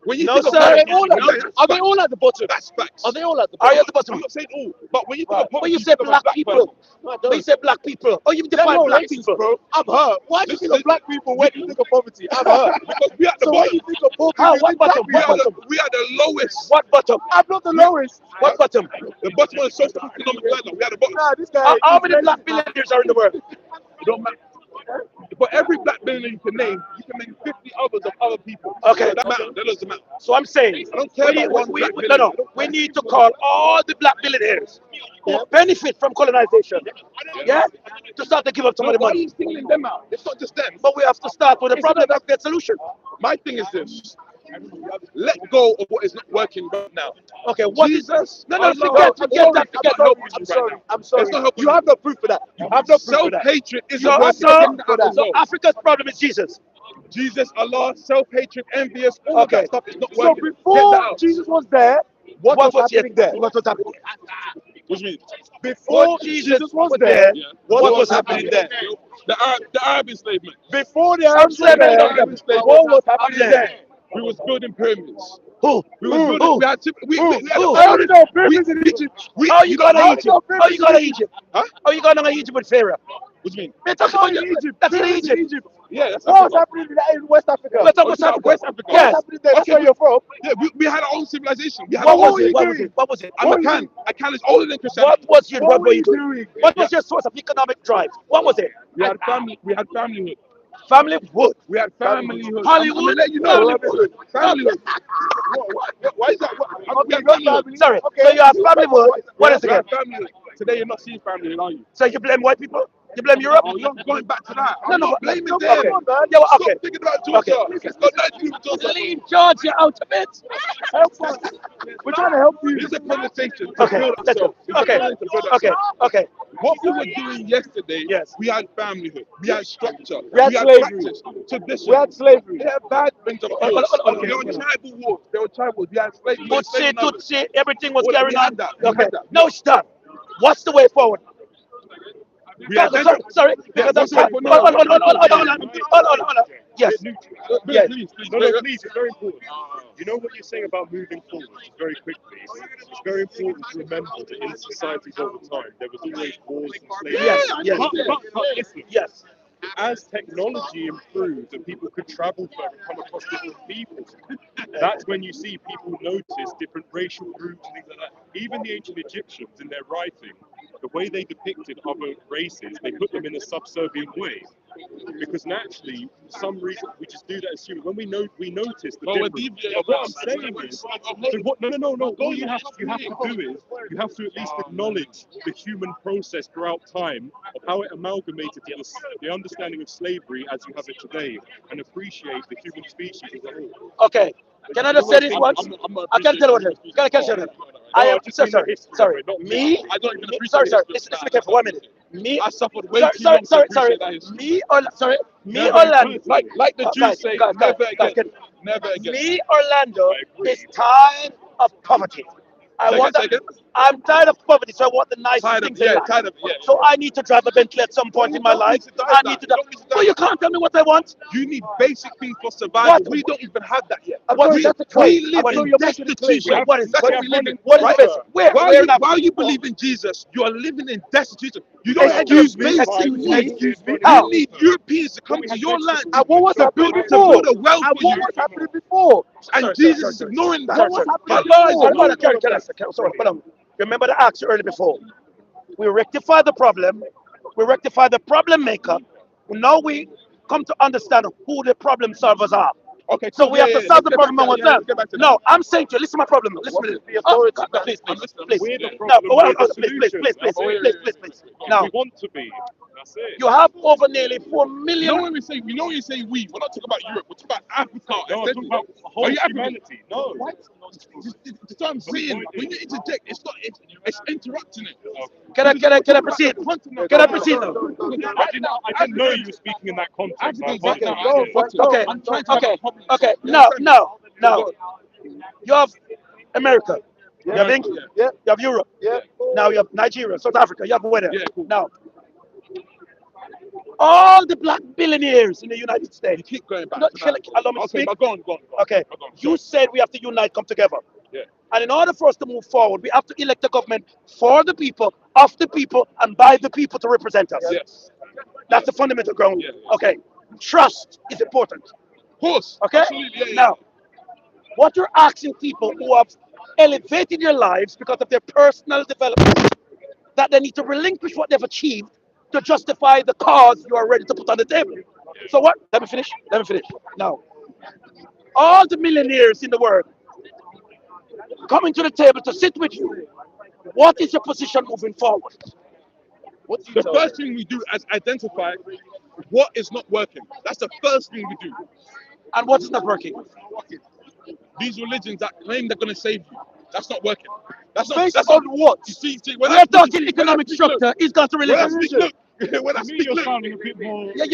When you No, think of sir. black Are they people, Are they all at the bottom? that's facts. Are they all at the Are bottom? you at the bottom? I'm not saying all, but when you think of When poverty, you say think of a black person. people, when you say black people, oh, you They're define not black racist, people. bro. I'm hurt. Why do you think of black people when you think of poverty? I'm hurt. Because we are the So when bottom. you think of poverty, How? you What think black bottom? We people. are the lowest. What bottom? I'm not the lowest. What bottom? The bottom of the socio-economic ladder. We are the bottom. Nah, this guy. How is many black racist. millionaires are in the world? It don't matter. for every black billionaire you can name 50 others of other people. Okay. So that matters. That doesn't matter. So I'm saying, I don't care about one black billionaire. no, we need to call all the black billionaires who benefit from colonization, yeah, to start to give up some of the Why are money. you singling them out? It's not just them. But we have to start with the problem and get solution. My thing is this. Let go of what is not working right now. Okay, what is Jesus, no, Allah, forget that. I'm sorry. I'm sorry. I'm sorry. You have no proof for that. You have no proof for that. Self-hatred isn't So, working. so Africa's problem is Jesus. Jesus, Allah, self-hatred, envious, all of Okay. that stuff is not So working. Get that before out. Jesus was there, what was happening there? What was happening? What do you mean? Before Jesus was there, Yeah. what was happening there? The Arab enslavement. Before the Arabs were said there, that- what was happening there? We was building pyramids. Who? We was building. We had to. We had Who? How do you know pyramids in Egypt? How you going to How Egypt? you know How you going to Egypt? Huh? How you going to Egypt with Pharaoh? What do you mean? We're talking about Egypt. That's in Pyramids Egypt. Yeah, that's What was happening in West Africa? We're talking about Africa. West Africa. What was Yes. happening there? That's where you're from. Yeah, we had our own civilization. We had What our was own. it? What was it? What was it? I'm a can. A can is older than Christianity. What were you doing? What was your source of economic drive? What was it? We had family. We had familyhood. Family wood. We had familyhood. Hollywood? I'm gonna let you know. Familyhood. Why is that? We had familyhood. Sorry. Okay. So you have family wood. What is We it? had familyhood. Today you're not seeing family, are you? So you blame white people? You blame Europe? Oh, you're going back to that. No, I'm no, not but- blaming no, them. okay. Stop Yeah, well, okay. thinking about Georgia. It's got nothing to do with Georgia. Leave Georgia out of it. Help us. We're trying to help you. It's a conversation to Okay. build ourselves. It's a Okay. conversation to build Okay. ourselves. Okay. What we were doing yesterday, Yes. we had familyhood, we had structure, We had slavery. practice, tradition. We had slavery. They had bad things, of course. Okay. They were tribal wars. They were tribal wars. We had slavery. we had slave numbers. Tutsi, everything was We carrying had on. that. We Okay. had that. No, it's done. What's the way forward? We had Sorry, because I'm sorry. Hold on. Yes. Yes. Please, No, no, please, it's very important. You know what you're saying about moving forward, very quickly. It's very important to remember that in societies all the time, there was always wars and slavery. Yes. But listen, Yes. as technology improved and people could travel further and come across different people, that's when you see people notice different racial groups and things like that. Even the ancient Egyptians, in their writing, the way they depicted other races, they put them in a subservient way. Because naturally, for some reason, we just do that as humans. When we notice the difference. But what I'm saying is, no. All you have to do is, you have to at least acknowledge the human process throughout time of how it amalgamated the understanding of slavery as you have it today, and appreciate the human species as a whole. Okay. Can I just say this once? I can tell you what it is. Can I tell you? I am sorry. Me? I don't even appreciate Sorry. history. Listen to me for 1 minute. Me? I suffered way too long to Sorry. appreciate that history. Me, Orlando. Like the Jews say, never again. Never again. Me, Orlando, is tired of poverty. I'm tired of poverty, so I want the nice things in life. Tired of it. So I need to drive a Bentley at some point in my life. I need to do. So you can't tell me what I want. You need basic things for survival. What? We don't even have that yet. We live in destitution. What is That's what we live in. What is Right? the best? Where now? While you believe in Jesus, you are living in destitution. You don't have Excuse the me. basic needs. Excuse me. You need Europeans to come to your land And what was to happening build before? a wealth And for what you. was happening before? And Jesus is ignoring that. What was happening Allah is before? Sorry. Remember the asked you earlier before. We rectify the problem. We rectify the problem maker. Now we come to understand who the problem solvers are. Okay, So we have to solve the problem ourselves. No, I'm saying to you, listen to my problem. Listen to me. Oh, God, please. We're the No, problem, we're the please. solution. Now, We want to be. That's it. you have over nearly 4 You know million. when we say we, we're not talking about Europe, we're talking about Africa. No, I'm talking about the whole Are you African? humanity. No. That's what I'm saying. When you interject, it's interrupting it. Can I proceed? Can I proceed now? I didn't know you were speaking in that context. I Africans apologize. Okay. No. You have America. You have England. Yeah. You have Europe. Yeah. Now you have Nigeria, South Africa. You have weather. Yeah, cool. Now, all the black billionaires in the United States. You keep going back. No, to that. allow me to Okay, speak. but go on. Okay. Go on. You said we have to unite, come together. Yeah. And in order for us to move forward, we have to elect a government for the people, of the people, and by the people to represent us. Yes. That's the fundamental ground. Yeah. Okay. Trust is important. Of course. Okay? Absolutely. Yeah. Now, what you're asking people who have elevated their lives because of their personal development, that they need to relinquish what they've achieved to justify the cause you are ready to put on the table. So what? Let me finish. Let me finish. Now, all the millionaires in the world coming to the table to sit with you. What is your position moving forward? The first thing we do is identify what is not working. That's the first thing we do. And what is not working? These religions that claim they're going to save you, that's not working. That's not. Based That's on not what? You see, We are talking economic structure. It's got to When I religion. speak, look. When I To me, speak, you're look. sounding a bit more Yes.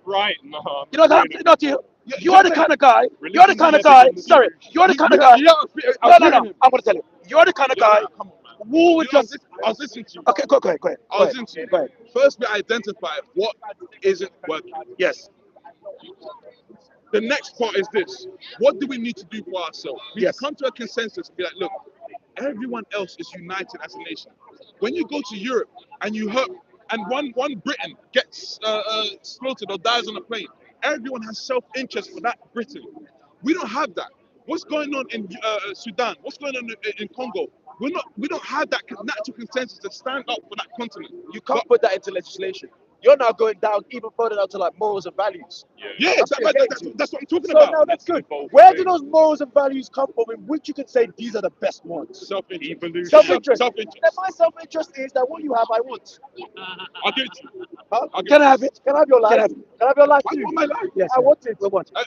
right. No, You know that. really. Not you. You are the kind of guy. You're the kind of guy. Sorry. You're the kind of guy. No. I'm going to tell you. You're the kind of guy who would just. I was listening to you. Okay, go ahead. I was listening to you. Go ahead. First, we identify what isn't working. Yes. The next part is this: what do we need to do for ourselves? We Yes. come to a consensus and be like, look, everyone else is united as a nation. When you go to Europe and you hurt, and one Briton gets slaughtered or dies on a plane, everyone has self-interest for that Briton. We don't have that. What's going on in Sudan? What's going on in Congo? We don't have that natural consensus to stand up for that continent. You can't put that into legislation. You're now going down even further down to like morals and values. Yeah, that's what I'm talking So about. now that's good. Where do those morals and values come from in which you can say these are the best ones? Self-interest. Self-interest. Self-interest. Then my self-interest is that what you have, I want. I'll give it to you. Huh? Can I have it? Can I have your life? Can I have it? Can I have your life Why do too? you want my life? Yes. I want it. We want it.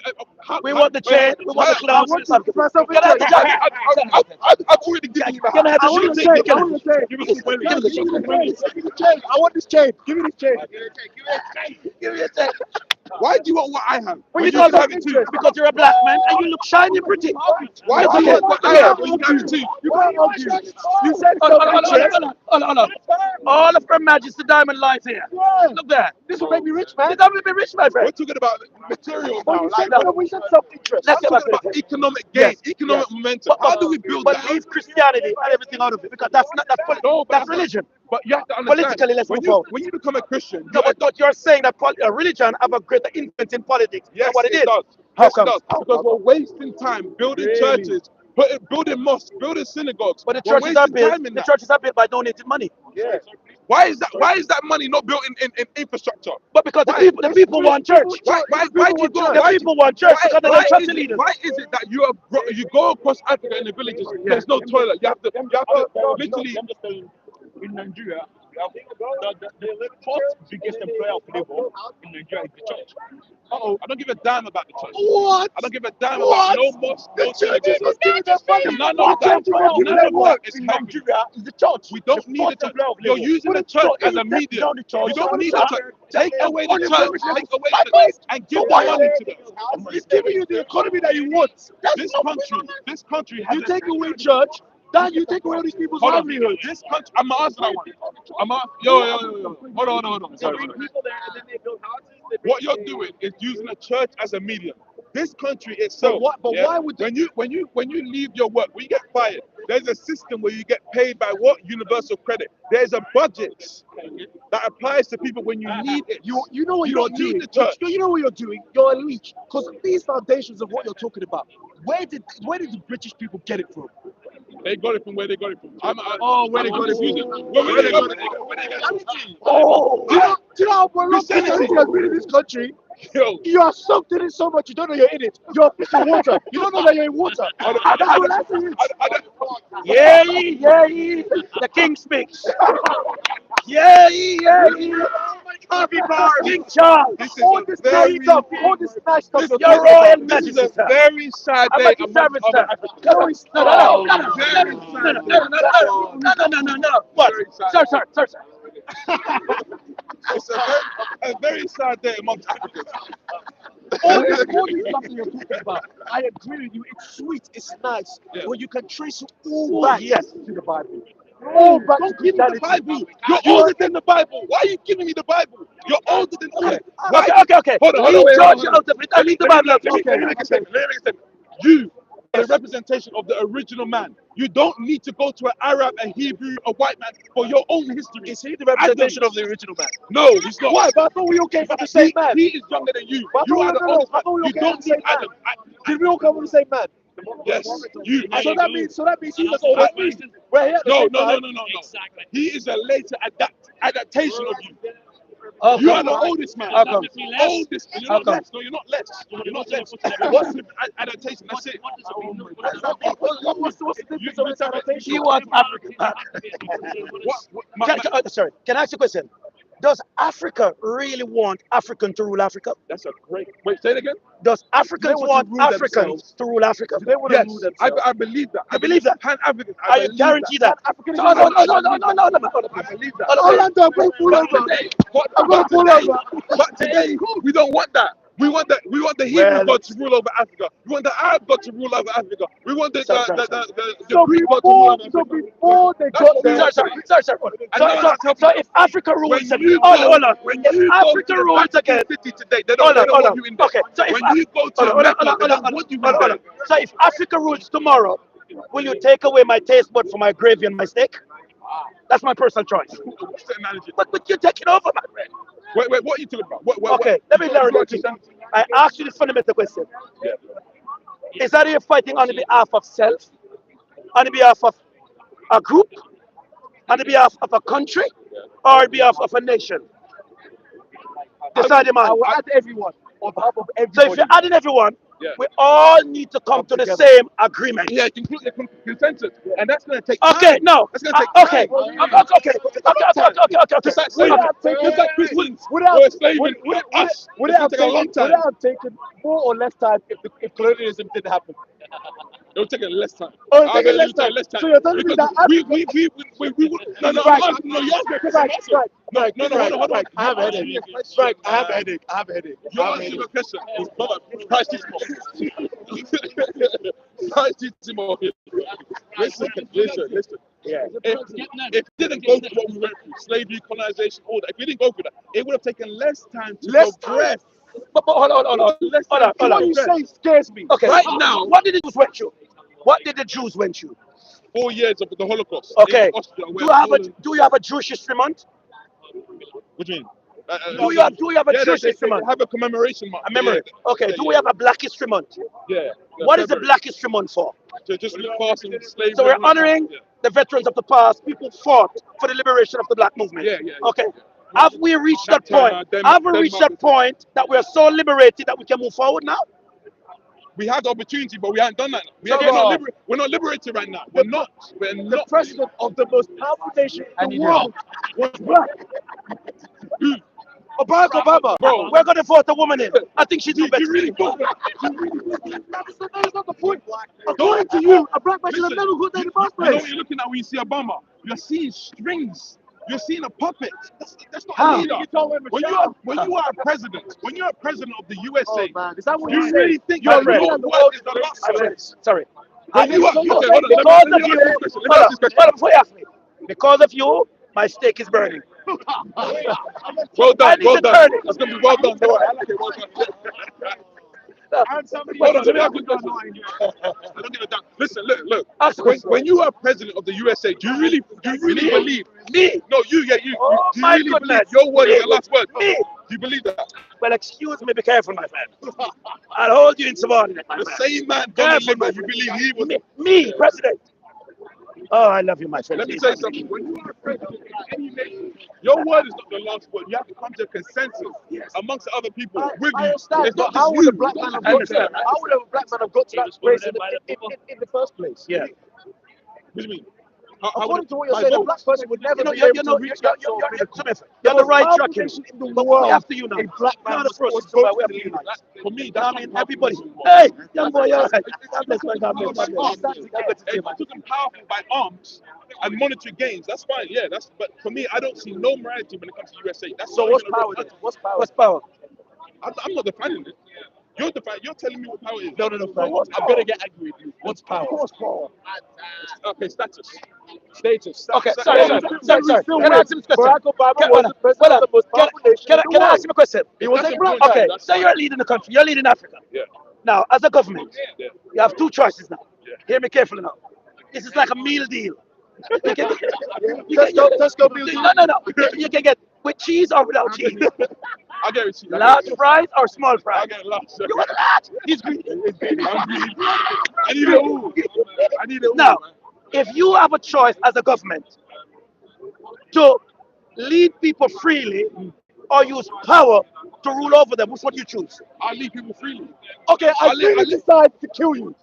How- We how- want the chain. We want the I clowns. want it. It's my self-interest. I've already given you the Can I have I the want the chain? chain. I want the chain. Give us the Give me the chain. Give me the chain. I want this chain. Give me this chain. Give me a chain. Why do you want what I have? Well, You because, can have it too. because you're a black man and you look shiny and pretty. Why do you want what I have? You can have it too. You can't argue. You said Hold on. self-interest. All of Her Majesty Diamond lies here. Look there. This will make me rich, man. This will make me rich, my We're friend. talking about material But now. you Like, said, no, we said self-interest. Let's I'm get back talking to about it. economic gain, Yes, economic momentum. How do we build But that? leave Christianity and everything out of it because that's not that's religion. But you have to understand. Politically, let's when move you forward. when you become a Christian, No, but you're saying that religion have a greater influence in politics. yes, than what it is. does. How Yes, come? it does. Because we're wasting time building churches, building mosques, building synagogues. But the We're churches are wasting built. time in The that. churches are built by donated money. Yeah. Why is that money not built in infrastructure? But because Why? the people want church. Why do you go? The people want church because they're not church leaders. Why is it that you go across Africa in the villages? There's no toilet. You have to literally. In Nigeria, we have the fourth biggest employer of labor in Nigeria is the church. I don't give a damn about the church. What? I don't give a damn about no mosque, no Churches synagogue. was giving them money. None of that. None of that is in happening. Nigeria is the church. We don't need the church. You're using the church as a medium. You don't need the church. Take away the church. Take away the church and give the money to them. It's giving you the economy that you want. This country has You take away church, then you take away all these people's Hold on. livelihood. This country, I'm gonna answer that one. Yo. Hold on. Sorry. What you're doing is using a church as a medium. This country itself. Why would when you leave your work, when you get fired, there's a system where you get paid by what? Universal credit. There's a budget that applies to people when you need it. you know what You you're don't need doing? the church. You know what you're doing? You're a leech. Because these foundations of what you're talking about, where did the British people get it from? They got it from where they got it from. Where they got it from? Where they got it. Oh, do you know how long Christianity. Christianity has been in this country? Yo. You are soaked in it so much you don't know you're in it. You're a fish in water. You don't know that you're in water. And that's what that is. Yeah. The king speaks. Yeah. King Charles. This is All a this very, nice stuff. All this nice stuff. you're Your talking Royal about. this is Majesty, a sir. very sad I'm day at your service, amongst sir. other Africans. No, it's not. No. What? Sir. It's a very sad day amongst Africans. All this stuff that you're talking about, I agree with you. It's sweet, it's nice, Yeah. but you can trace it all back to the Bible. Oh, back to don't give me the Christianity. Bible. You're older than the Bible. Why are you giving me the Bible? You're older than all. Okay. Hold on, Leave wait, church hold on. out of it. I leave the Bible out of it. Let me make a statement. You are a representation of the original man. You don't need to go to an Arab, a Hebrew, a white man for your own history. Is he the representation of the original man? No, he's not. Why? But I thought we all came from the same man. He is younger than you. But I You thought are the no, oldest I thought we man. all You came from don't the need same man. Adam. Did we all come from the same man? Yes, you. So that means he was older than me. We're here at the No. same time. He is a later adaptation of you. How You come? are the oldest man. How come? Oldest. You're How not come? less. No, you're not less. You're not less. What's the adaptation? That's it. What's the difference of adaptation? He wants Africa back. Sorry, can I ask you a question? Does Africa really want African to rule Africa? That's a great. Wait, say it again. Does Africans want to want rule Africans themselves? to rule Africa? They want to rule Yes, themselves. I believe that. You believe that? Pan African. Are you guarantee that? African No, no, no, no, no, no, no, no. I believe that. Orlando, I'm going to pull over. I'm going to pull over. But today, we don't want that. We want that. We want the Hebrew God to rule over Africa. We want the Arab God to rule over Africa. We want the Greek God to rule over Africa. So before they got there, Sorry. So if Africa rules When again, you hold go, on. when If you go Africa to the rules again, Vatican City today, they don't want you in there. Okay, so if When you go to Mecca, they don't want you in there. So if Africa rules tomorrow, will you take away my taste bud for my gravy and my steak? That's my personal choice. What's the analogy? But you're taking over, my friend. Wait, what are you talking about? Okay, let me learn. I asked you this fundamental question. Yeah. Is that you're fighting on the behalf of self, on the behalf of a group, on the behalf of a country, or on behalf of a nation? Decide, man. I will add everyone on behalf of So everybody. if you're adding everyone, Yeah. we all need to come to the together. same agreement. Yeah, complete consensus, and that's going to take Okay, time. no. That's going to take Okay. time. Okay. Just like Would slavery, it have taken- just like Christians would it have- were enslaving would us. Would It's it have going to take a long taken? Would time. it have taken more or less time if colonialism didn't happen? It will take less time. Oh, it's I taking believe less it will take time. So you're telling me because that we no, Frank, you asked me a question. Frank, Hold on. I have a headache. Frank, I have a headache. I have a headache. You asked me a question. Brother, Christissimo. Christissimo. Listen. Yeah. If we didn't go through what we went through, slavery, colonization, all that, if we didn't go through that, it would have taken less time to progress. But hold on. What you say scares me. Okay. Right now- what did the Jews went through? What did the Jews went through? 4 years of the Holocaust. Okay. In Austria, Do you have a Jewish history month? What do you mean? Do you have a Jewish history month? have a commemoration month. A memory. Okay. Do we have a Black History Month? Yeah. What is the Black History Month for? To just look past and slavery. So we're honoring the veterans of the past, people who fought for the liberation of the Black movement. Yeah. Okay. Have we reached that point? Them- Have we them reached that point that we are so liberated that we can move forward now? We had the opportunity, but we haven't done that. We're not liberated right now. We're not. The president of the most powerful nation in the world was black. Barack Obama. Bro, We're going to vote a woman in. I think she's too better. you really thought that? That's not the point. According to you, a black man should have Listen, never voted in the first You know place. what you're looking at when you see Obama? You're seeing strings. You're seeing a puppet. That's not How? a leader. When you are a president, when you're a president of the USA, Oh man, is that what you you really say? think You're your leading word the world is the last word? Sorry. When you are, okay, hold on. Because of Let me you, ask this question. hold on, before you ask me. Because of you, my steak is burning. Well I done, need well to done. turn it. That's gonna be well done. Boy. I like it. Well done. Hold on, let me ask you a question. I don't give a damn. Listen, look. Ask the When, question. when you are president of the USA, do you really believe? Me? No, you. Oh Do you my really goodness. believe your word is the Me? last word? Me? Do you believe that? Well, excuse me, be careful, my friend. I'll hold you insubordinate, my The friend. same man, Careful, Donald my Liver, you believe he was. Me, president. Oh, I love you, my friend. Let me tell you something. When you are president of any nation, your word is not the last word. You have to come to a consensus amongst the other people with I you. understand, It's but not just how would you. a black man have I got to that? understand. How would a black man have got to that place in the first place? Yeah. What do you mean? How According to what you're by saying, a vote? black person would never be You're able to reach that sort of pinnacle. you're on the right Most track powerful here. nation in the But we world, have to unite. a black You're man the was process voted where we have to to unite. For me, I that's mean, not everybody. powerful. Hey, young boy, you're right. God bless my God bless. God bless. If I took them powerful by arms and monetary gains, that's fine. Yeah, but for me, I don't see no morality when it comes to USA. That's So not what's even a real power then? country. What's power? What's power? I'm not defining it. You're telling me what power is. No, Frank. I'm gonna get angry with you. What's power? What's power? Okay, status. Status. Okay, Sa- sorry. sa- Can I ask him a question? Barack Obama Can- was the president of the most powerful nation in the Can I world. ask him a question? He was That's a a black good guy. Okay, That's so fine. you're leading the country. You're leading Africa. Yeah. Now, as a government, Yeah. you have two choices now. Yeah. Hear me carefully now. This is like a meal deal. You can Tesco meal deal. No. You can get with cheese or without cheese. I get it. Large fries or small fries. I get it. Large. You want large? He's greedy. I'm greedy. I need it all. I need it all. Now, man. if you have a choice as a government to lead people freely or use power to rule over them? Which one do you choose? I leave people freely. Okay, I I really decide to kill you.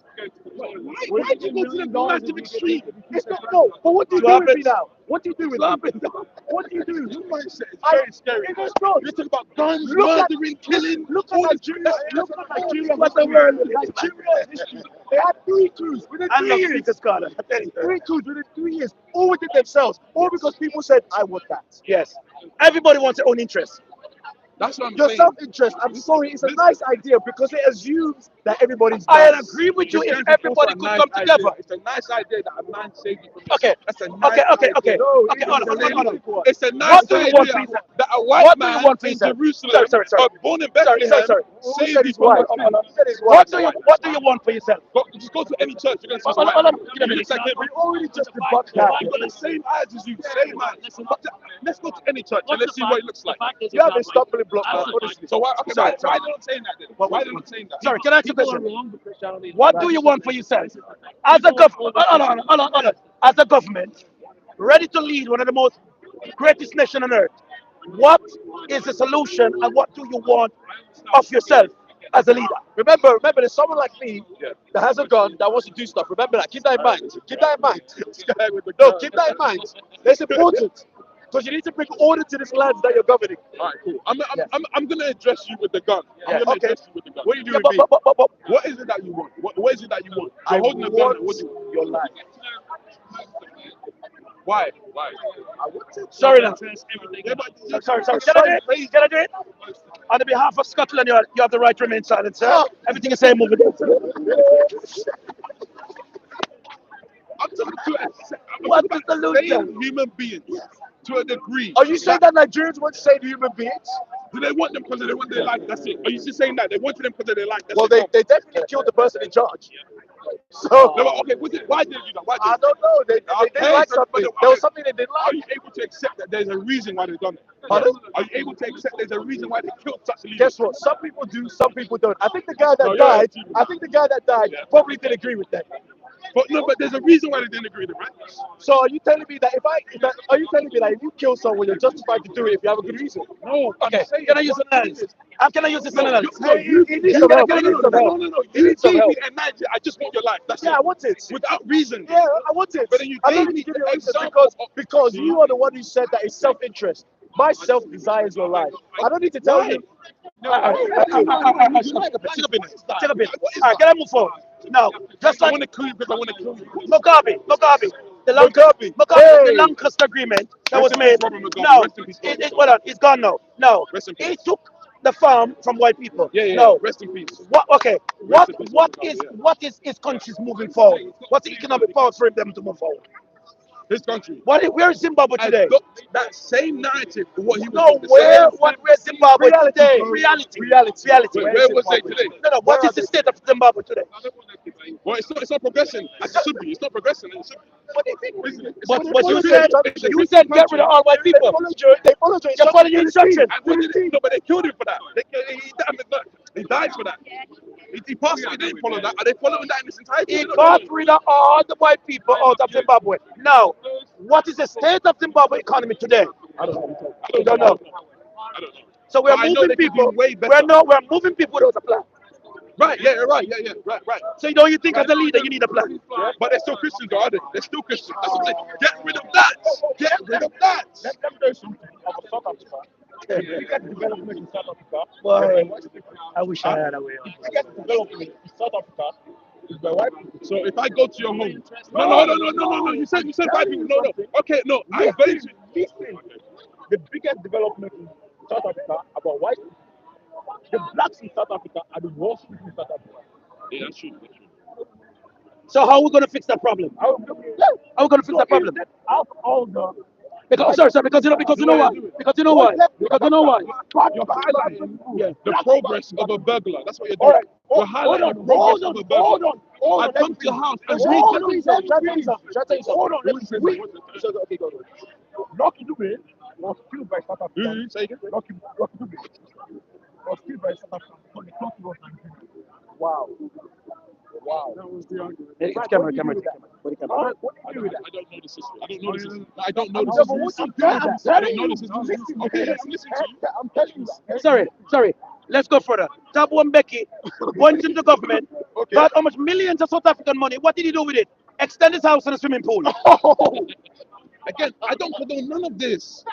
Why do you go to the massive extreme? It's not no. But what do you do with me now? What do you do with me? Slapping. What do you do? Your mindset is I- very scary. It is not. You're talking about guns, Look at- murdering, killing. Look at all this- Nigeria. Look at Nigeria. What the world is like? Nigeria history. They had 3 coups within I 3 love years. Speaker Carter. I tell you. 3 coups within 3 years. All within themselves. All because people said, "I want that." Yes. Everybody wants their own interest. That's what I'm Your saying. self-interest. I'm sorry, it's a nice idea because it assumes that everybody's. I nice. agree with you Just if trying to everybody force a could nice come idea. together. It's a nice idea that a man saved you from Okay. yourself. That's a nice Okay. idea. No, Okay. Hold on. It's a nice What do you want idea for yourself? that a white What do you man want for in yourself? Jerusalem, Sorry. born in Sorry. Bethlehem, Who saved said you his from wife? your Who said his What wife? do you want for yourself? Just go to any church, you're going to see Hold on, some white hold on. man. He looks like him. We already just debunked that. He's got the same eyes as you, same eyes. Let's go to any church and let's see what he looks like. You have a stumbling block, man. Honestly. So why Sorry. are they not saying that then? Why are they not saying that? Sorry. Can I ask you a question? What do you want for yourself? As a government, hold on. As a government, ready to lead one of the most greatest nation on earth, what is the solution and what do you want of yourself as a leader? Remember, there's someone like me that has a gun that wants to do stuff. Remember that. Keep that in mind. Keep that in mind. No, keep that in mind. That's important. Because you need to bring order to this land that you're governing. All right, cool. I'm going to address you with the gun. I'm Yeah, going to okay. address you with the gun. What do you do Yeah, with me? but What is it that you want? What is it that you want? I You're holding a gun. want What do you your life. Why? sorry now. Yeah, but Sorry. Can I do it? On the behalf of Scotland, you have the right to remain silent, sir. Everything is saying moving. I'm talking to What is the solution? same human beings to a degree. Are you saying that Nigerians want to say to human beings? Do they want them because they want their life? That's it. Are you just saying that they wanted them because of their life? That's Well, it. they definitely killed the person in charge. So No, but okay, why did you do that? Why did I don't know. They didn't like something. There was something they didn't Are like. you able to accept that there's a reason why they've done it? Pardon? Are you able to accept there's a reason why they killed such a leader? Guess what? Some people do, some people don't. I think the guy that No, died. yeah. I think the guy that died probably didn't agree with that. But there's a reason why they didn't agree with it, right? So are you telling me that are you telling me that if you kill someone, you're justified to do it if you have a good reason? No. Okay, can I use an analysis? Can I use this analysis? You need some help. You need some help. No. You You need some gave help. me an idea. I just want your life. That's Yeah, it. I want it. Without reason. Yeah, I want it. But then you I gave don't need me to give you the answers example because you are the one who said that it's self-interest. My self desires your life. I don't need to tell you. Take a bit. All right, can I move forward? Now, just I like want to kill you because I want to kill you. Mugabe, the Hey. Lancaster agreement that was Rest in made. peace, Robert Mugabe. No, Rest in peace, hold on, it's gone now. No, Rest in he peace. took the farm from white people. Yeah. No, Rest in peace. what? Okay, Rest in peace, Robert Mugabe, yeah. what is his countries moving forward? What's the economic power for them to move forward? His country. Where is Zimbabwe today? Adopt that same narrative for what he was No, doing. where's Zimbabwe today? Reality. Wait, where was they today? No, what is the state of Zimbabwe today? Well, it's not progressing as it should be. It's not progressing. It should be. Isn't it? But It's you a said Christian you said get rid of all white They people. followed your You're following your instruction. And what did they, no, but they killed him for that. He died for that. He passed away. They didn't follow that. Are they following that in its entirety? He got rid of all the white people out of Zimbabwe. Now, what is the state of Zimbabwe economy today? I don't know. We don't know. I don't know. So we're But I know moving they could do people. way better. We're moving people without a plan. Right, yeah, right, yeah, right. So don't you think as a leader you need a plan? But they're still Christians, though, are they? They're still Christians. That's what I'm saying. Get rid of that. Get rid of that. Let them know something about South Africa. The biggest development in South Africa. Boy, I wish I had a way. The biggest development in South Africa is by white people. So if I go to your home, no. You said white people. No. Okay, no. I'm very. Listen. The biggest development in South Africa about white people. The blacks in South Africa are the worst people in South Africa. Yeah, that's true. So how are we going to fix that problem? How are we going to fix that problem? Out of all the Because you know why? You're highlighting the progress of a burglar. That's what you're doing. You're highlighting the progress of a burglar. I've come to your house and Okay, go. Lucky Dube was killed by South Africa. Say again? Lucky Dube was killed by South Africa. So the clock was 19. Wow. It's camera. I don't know this history. I don't know this history. I don't know this No, but history. what you do, I don't know this history. Okay, I'm listening to you. I'm telling you. Sorry. Let's go further. Thabo Mbeki went into government, got almost millions of South African money. What did he do with it? Extend his house and a swimming pool. Again, I don't condone none of this.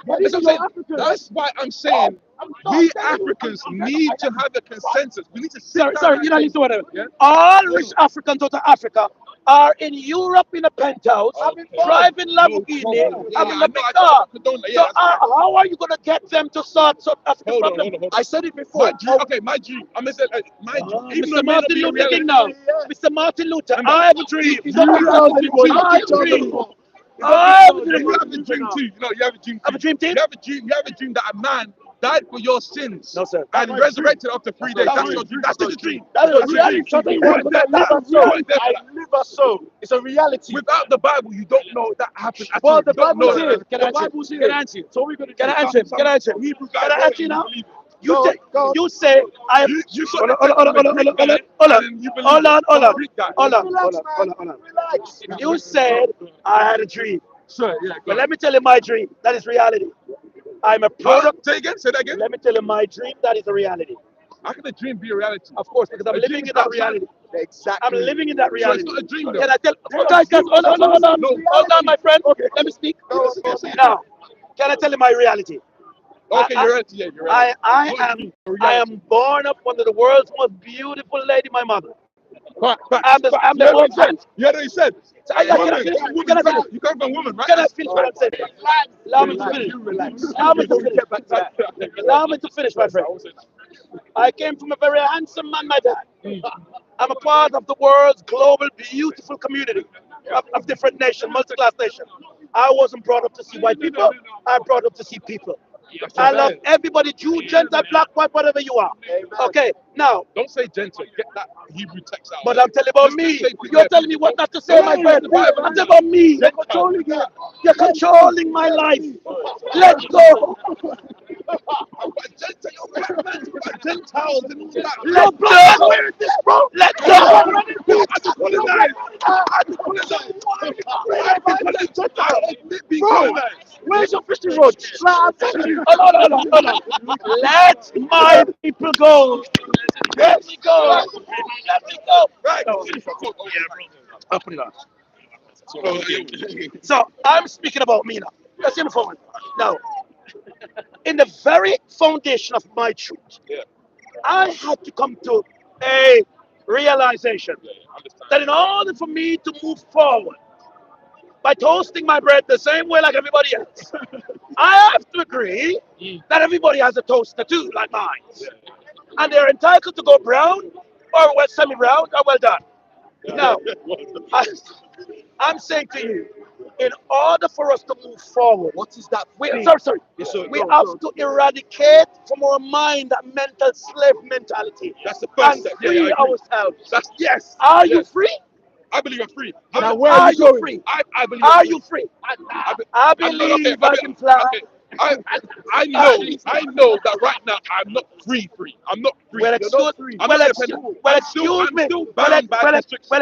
But That's, these what I'm are saying. Africans. That's why I'm saying we Africans need to have a consensus. We need to sit down. Sorry, you don't and need to whatever. Yeah? All rich Africans out of Africa are in Europe in a penthouse, driving Lamborghini, having a big car. So how are you going to get them to sort South African problem? Hold on. I said it before. My dream. I'm gonna say my dream. Even though Mr. it may not Martin be a Luther King reality. now. Mr. Martin Luther, I have a dream. He's not I have a dream. anymore. I have a dream. I have a dream. You have a dream too. You have a dream too. Have a dream too? You have a dream that a man died for your sins. No, sir. And resurrected after 3 days. That's your dream. That's the dream. That's a That's your reality. dream. I live a soul. It's a reality. Without the Bible, you don't know that happened at Well, all. the You don't Bible's know here. that. The Bible's here. Can I answer you? So we're gonna do. Can I answer him? Can I answer him? Hebrew guy Can I wrote answer you it, now? believe it. You say I am. You saw Hold the on, hold on, text hold of a on, Greek hold on, guy, and you believe hold on, it. hold A on, Greek guy. hold on, Relax, hold man. on. Relax. You said I had a dream. Sure, yeah, go But on. let me tell you my dream. That is reality. I'm a product. Say that again. Let me tell you my dream. That is a reality. How can a dream be a reality? Of course, because I'm A living dream in is that outside. reality. Exactly. I'm living in that So it's reality. not a dream though. Can I tell? Guys, hold on, my friend. Let me speak. Now, can I tell you my reality? Okay, you're right. Yeah, you're right. I am born up under the world's most beautiful lady, my mother. But I'm the most. you heard what he said. You come from woman, right? Can I finish what I'm saying? Allow me to finish. Allow me to finish, my friend. I came from a very handsome man, my dad. I'm a part of the world's global, beautiful community of different nations, multi-class nations. I wasn't brought up to see white people. I'm brought up to see people. I love everybody, Jew, Gentile, black, white, whatever you are. Okay, now. Don't say gentle. Get that Hebrew text out. But I'm telling about me. You're telling me what not to say, my friend. I'm telling about me. You're controlling my life. Let's go. Gentiles and all that. Let's go. Where is this, bro? Let's go. Where's your fishing rod? Hold on. Let my people go. Let me go. Right. I'll put it on. So I'm speaking about me now. Let's hear me forward. Now, in the very foundation of my truth, I had to come to a realization that in order for me to move forward by toasting my bread the same way like everybody else, I have to agree that everybody has a toaster too, like mine. And they're entitled to go brown or well, semi-brown or well done. Now, I'm saying to you, in order for us to move forward, What is that? we have to eradicate from our mind that mental slave mentality That's the first and step. free ourselves. Yes. Are you free? I believe I'm free. Now, where Are are you you going? free? I believe Are I'm you free? I I believe I can fly. I know that right now I'm not free. I'm not free. Well,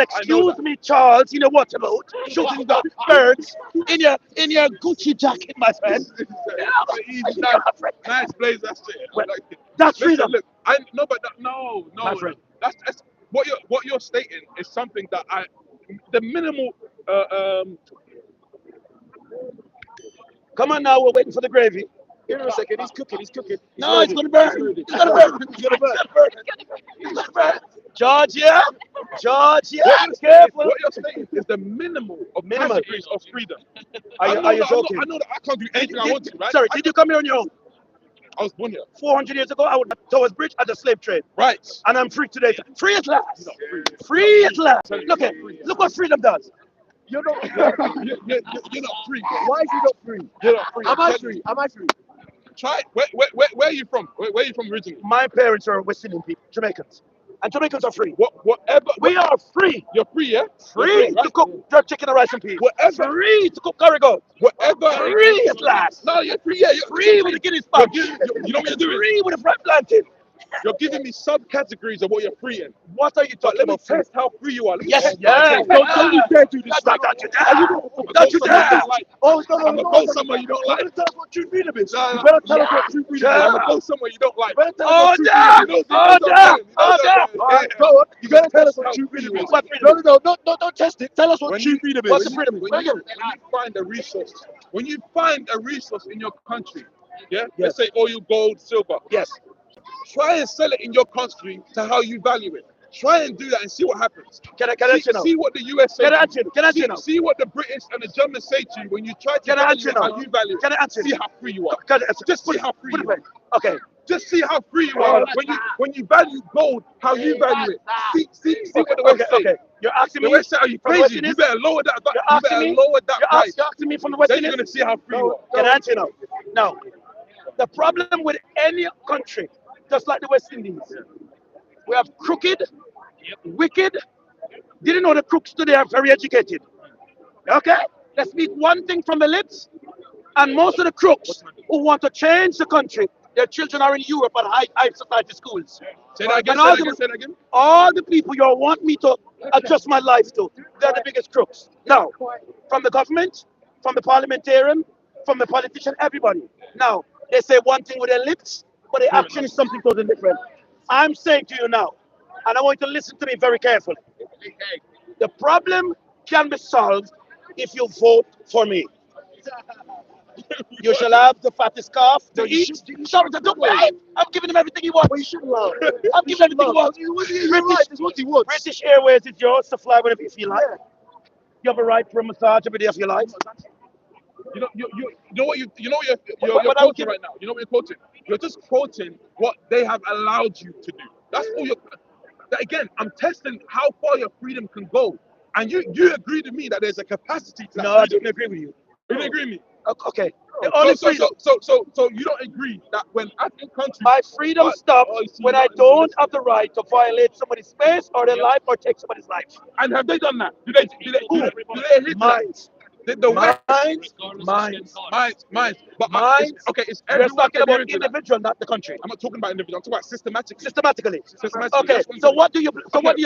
excuse me, Charles. You know what about shooting the birds in your Gucci jacket, my friend? Nice blaze, that's it. Well, that's freedom. Look, no. My friend. That's what you're stating is something that the minimal. Come on now, we're waiting for the gravy. Give him a second. He's cooking. No, it's gonna burn. It's gonna burn. Georgia, careful. What you're saying is the minimal of categories of freedom. Are you joking? I know that I can't do anything I want to, right? Sorry, did you come here on your own? I was born here. 400 years ago, I would towards bridge at the slave trade. Right. And I'm free today. Free at last. Free at last. Look what freedom does. You're not free. Why is he not free? You're not free. Am I free? Try it. Where are you from? Where are you from originally? My parents are West Indian people, Jamaicans. And Jamaicans are free. Whatever. We are free. You're free, yeah? Free to cook jerk chicken and rice and peas. Free to cook curry goat. Free at last. No, you're free, yeah. Free with the Guinness pouch. You know what you're doing? Free with a fried plantain. You're giving me subcategories of what you're free in. What are you But talking let me about? test how free you are. Let me Yes, test yes. Don't you dare do this. Don't you dare. Are you going Don't you dare. like? Oh, no, I'm gonna go somewhere you don't like. You better tell us what true freedom is. No, You no. better tell us what true freedom is. I'm gonna go somewhere you don't like. You better tell us what true freedom is. Order! You know Order! All right, go on. You better tell us what true freedom is. What freedom? No, don't test it. Tell us what When true you- freedom What's is. the freedom? when you find a resource, in your country, yeah, let's say oil, gold, silver, Yes. try and sell it in your country to how you value it. Try and do that and see what happens. Can I answer now? See what the US say. Can I to answer you. Can I answer now? See what the British and the Germans say to you when you try to Can I value answer it now? how you value it. Can I answer? See how free you are. Can I answer? Just Put see it- how free put it you are. back. Okay. Just see how free you are when you value gold how you value it. See what the West say. Okay. You're asking The me West say, are you from the crazy? West You Indies? better lower that. You're You asking better me? lower that price. You're asking me from the West Then you're Indies? gonna see how free you are. Can I answer now? Now, the problem with any country, just like the West Indies, we have crooked, wicked. Didn't know the crooks today are very educated. Okay? They speak one thing from the lips, and most of the crooks who want to change the country, their children are in Europe at high society schools. Say that again. And Say all that again. Say that again. all the people you want me to adjust my life to, they're the biggest crooks. Now, from the government, from the parliamentarian, from the politician, everybody. Now, they say one thing with their lips, but their action is something totally different. I'm saying to you now, and I want you to listen to me very carefully. The problem can be solved if you vote for me. You shall have the fattest calf to eat. Sorry, don't wait. I'm giving him everything he wants. But you should love. I'm giving him everything he wants. You're right. It's what he wants. British Airways is yours to fly whenever you feel like. You have a right for a massage every day of your life. You know what you're But I'm quoting right now. You know what you're quoting? You're just quoting what they have allowed you to do. That's all you're. Again, I'm testing how far your freedom can go, and you agree to me that there's a capacity to that. No, I freedom. don't agree with you. You don't agree with me. Okay. The only freedom, So you don't agree that when African countries, my freedom stops when I don't have the right to violate somebody's space or their life or take somebody's life. and have they done that? Do they hit Mine. the West? Mine. But Mine. okay, it's We're everyone talking about adhering to that. individual, not the country. I'm not talking about individual. I'm talking about systematically. Systematically. Systematically. Okay. That's what I'm So saying. what do you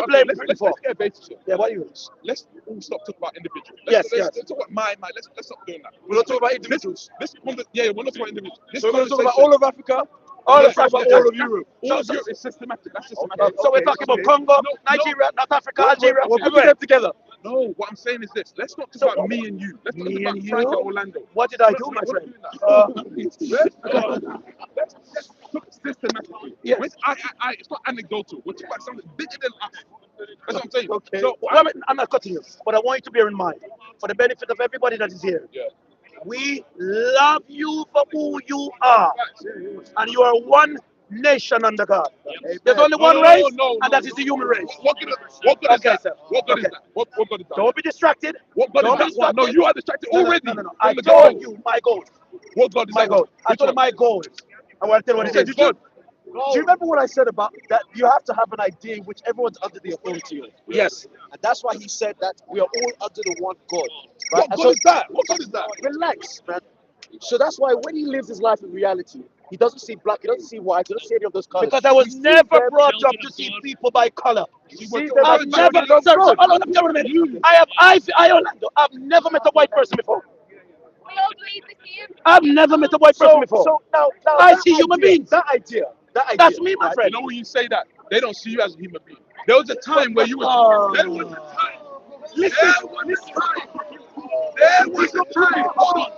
blame let's, Britain let's, for? let's get a basis here. Yeah. What do you? Let's all stop talking about individuals. Yes, Let's talk about my. Let's stop doing that. We're not talking about individuals. We're not talking about individuals. This So we're not talking about conversation- all of Africa. All We're of talking about Africa. all of Europe. all of Europe is systematic. That's systematic. So we're talking about Congo, Nigeria, North Africa, Algeria, We're putting everywhere. them together. No, what I'm saying is this. Let's not talk So- about me and you. Let's talk Me about and Frank you? and Orlando. What did I do, my friend? Let's talk systematically. Yes. It's not anecdotal. We're talking about something bigger than us. That's what I'm saying. Okay. So I'm not cutting you, but I want you to bear in mind, for the benefit of everybody that is here, Yeah. we love you for who you are, and you are one nation under God. There's only one race, and that is the human race. What good is Okay, that? sir. What good Okay. is that? What good is that? Don't be distracted. What God Don't is that? be No, you are distracted already. No. I From the told goal. you my goal. What God is My that? goal. I Which told you one? my goals. I want to tell you what You it said is. God. Do you remember what I said about that? You have to have an idea in which everyone's under the authority of. Yes. And that's why he said that we are all under the one God. Right? What And God is that? What God is that? relax, man. So that's why when he lives his life in reality, he doesn't see black, he doesn't see white, he doesn't see any of those colors. Because I was He sees never them- brought up to see people by color. he sees them I've as never, children of sir, God. hold on, let me tell you a minute. I Orlando, I've never met a white person before. We all believe the same. I've never met a white person before. So now I that see human idea- beings. That idea. That's me, my right? friend. You know when you say that, they don't see you as a human being. There was a time where you were. There was a time. There was a time. Hold on.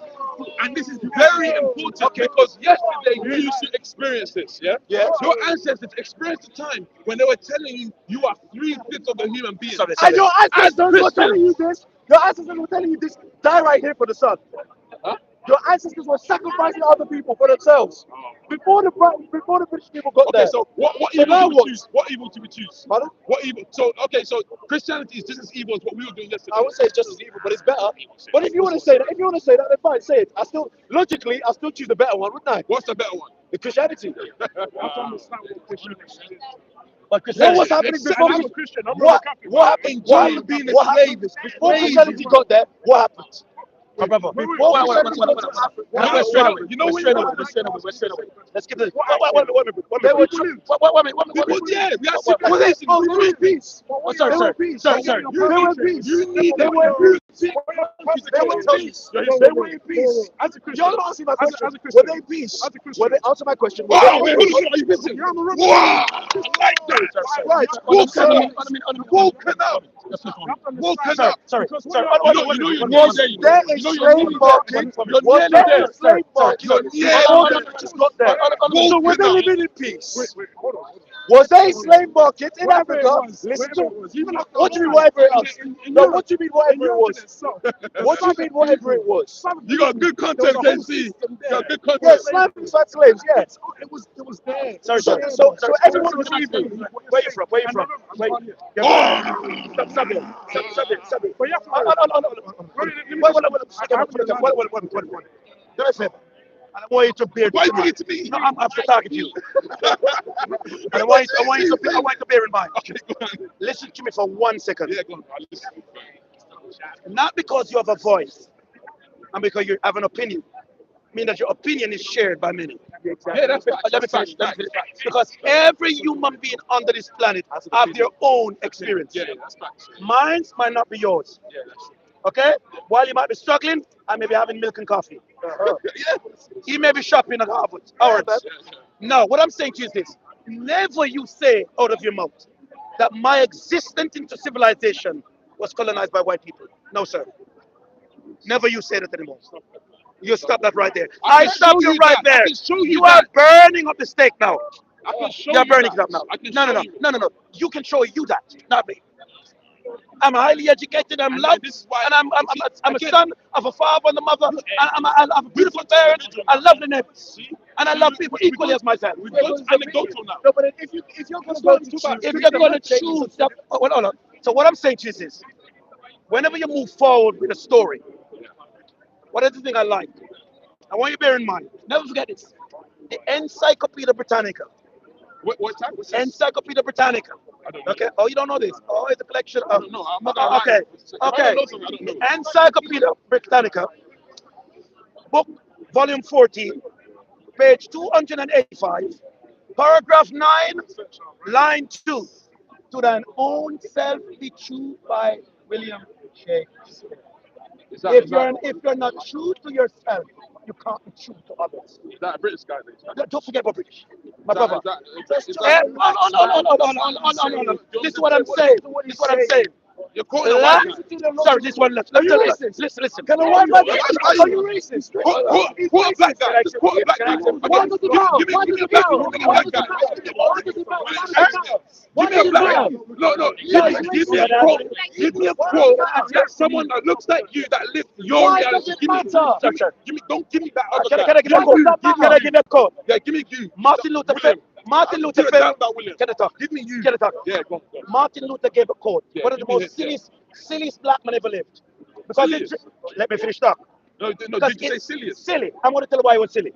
And this is very important because yesterday you used to experience this, yeah? Yeah. Your ancestors experienced a time when they were telling you you are 3/5 of a human being. And your ancestors were Christians. telling you this. Your ancestors were telling you this. Die right here for the sun. Huh? Your ancestors were sacrificing other people for themselves before the British people got Okay, there. so what So evil now do we what? choose? What evil do we choose? Pardon? What evil? So Christianity is just as evil as what we were doing yesterday. I would say it's just as evil, but it's better. But if you want to say that, then fine, say it. I still choose the better one, wouldn't I? What's the better one? The Christianity. But What was happening before? I'm a Christian. I'm What not a Catholic. happened? Enjoying being a slave is Before crazy. Christianity got there, what happened? My brother. Wait, Wait, wait, wait, wait, wait, wait. We're straight away. You know We're when straight you- away. We're straight away. We're straight away. Let's give this. What Wait, action? wait, wait, wait, They were wait, true. Yeah, we are wait, Were they? civilization. Oh, they were in peace. Oh, sorry, They were sir. in peace. Sir, sir. They were in peace. You need They them. were in peace. They They were in peace. They were in peace. As a Christian. Y'all don't answer my As question. a Were Christian. they in peace? As a Christian. Were they answer my question? Were Wow, they wait, in peace? hold on, are you busy? Yeah, I'm a rebel. Wow, like that. Right. Woken up. Woken up. Woken Sorry, up. sorry, Because sorry. you know you're Was nearly there there. a You know slave market? You're Was nearly there there. a slave market? You're nearly Hold there. on, just got there. So Woken were they up. living in peace? Hold on. Was there a slave market in Whatever it Africa? was, Listen whatever to it was, even like what do you mean whatever it was? No, what do you mean whatever it was? What do you mean whatever it was? You got good content, JC. You got good content. Yeah, slaves had slaves, yeah. It was there. Sorry, So, sir. so everyone was equal. Where you from? Where you from? Wait. Stop it. Stop it. But you have to Do me a favor. I don't want you to bear Why this in bring mind. it to me? No, I'm after talking to you. I want you to bear in mind. Okay, go on. Listen to me for 1 second. Yeah, go on. I'll listen. Not because you have a voice and because you have an opinion. Mean that your opinion is shared by many. Yeah, that's facts. Let me That's finish. facts. Because every human being under this planet have their own experience. Yeah, that's facts. Mine might not be yours. Yeah, that's Okay? While you might be struggling, I may be having milk and coffee. yeah. He may be shopping at Harvard. No, what I'm saying to you is this. Never you say out of your mouth that my existence into civilization was colonized by white people. No, sir. Never you say that anymore. You stop that right there. I can stop show you you right that. I there. can show you You are that. burning up the steak now. I can show You're you burning that. it up now. I can No. show you. You can show you that, not me. I'm highly educated. I'm And loved, this is why- and I'm a again- son of a father and a mother. I have a beautiful parents. I love the neighbors, and I love people equally as myself. We've got anecdotal now. No, but if you're going to choose, If you're going to choose, hold on. So what I'm saying to you is this: whenever you move forward with a story, what is the thing I like? I want you to bear in mind. Never forget this: the Encyclopedia Britannica. What time? What's this? Encyclopedia Britannica. I don't know. Okay. Oh, you don't know this? Oh, it's a collection I of. don't know. I'm not gonna lie. Okay. If I Okay. don't know something, I don't know. Encyclopedia Britannica, book volume 14, page 285, paragraph 9, line 2. To thine own self be true by William Shakespeare. Is that If you're not true to yourself, you can't be true to others. a British guy? Don't forget about British. My brother. Is that, No. This is what I'm saying. This is what I'm saying. you're quoting a white guy. Sorry, this one left. Listen. Can a white man Are you racist? Quote a black guy. Just quote a black guy. Why does it matter? Give me a black guy. Give me a black guy. No. Give me a quote. Give me a quote that someone that looks like you that lives your Why reality. does it matter? Don't give me that other Can guy. I give you a quote? Yeah, give me you. Martin Luther William. Fell. About William. Can I talk? Give me you. Can I talk? Yeah, go on. Martin Luther gave a quote. Yeah, One of the give me most it, silliest black men ever lived. Because Silliest? let me finish talk. No, Because did you say it's silliest? silly. I'm going to tell you why it was silly.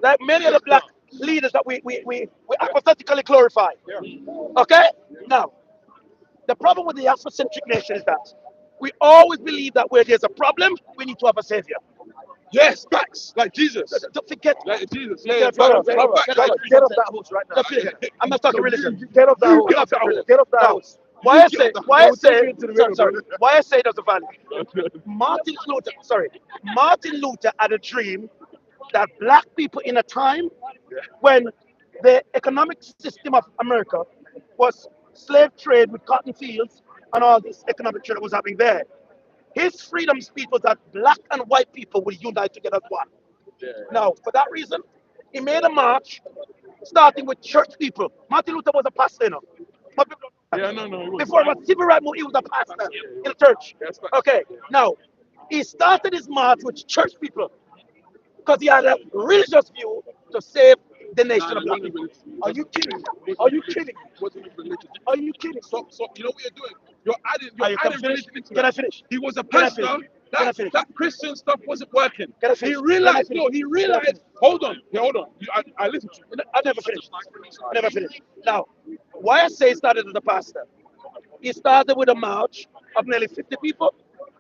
Like many of the black leaders that we hypothetically glorify. Okay? Now, the problem with the Afrocentric nation is that we always believe that where there's a problem, we need to have a savior. Yes, facts. Like Jesus. Don't forget. Like Jesus. Yeah, Facts. brother, Get Get off that horse right now. Don't forget. I'm not talking religion. Get off that You horse. get off that horse. Get off that Now, horse. why I say, it doesn't value. Martin Luther had a dream that black people in a time when the economic system of America was slave trade with cotton fields and all this economic trade that was happening there. His freedom speech was that black and white people will unite together as one. Now, for that reason, he made a march starting with church people. Martin Luther was a pastor, you know. Yeah, no. Before it was civil rights movement, he was a pastor in a church. Okay, now, he started his march with church people because he had a religious view to save the nation of black people. Are you kidding? Are you kidding? Wasn't even religious. Are you kidding? So you know what you're doing? You're adding Finish? religion into Can I it. finish? He was a Can I pastor. finish? Can I finish? That Christian stuff wasn't working. Can I finish? He realized, Can I finish? he realized, hold on. I listened to you. I never finished. Now, why I say he started as a pastor? He started with a march of nearly 50 people.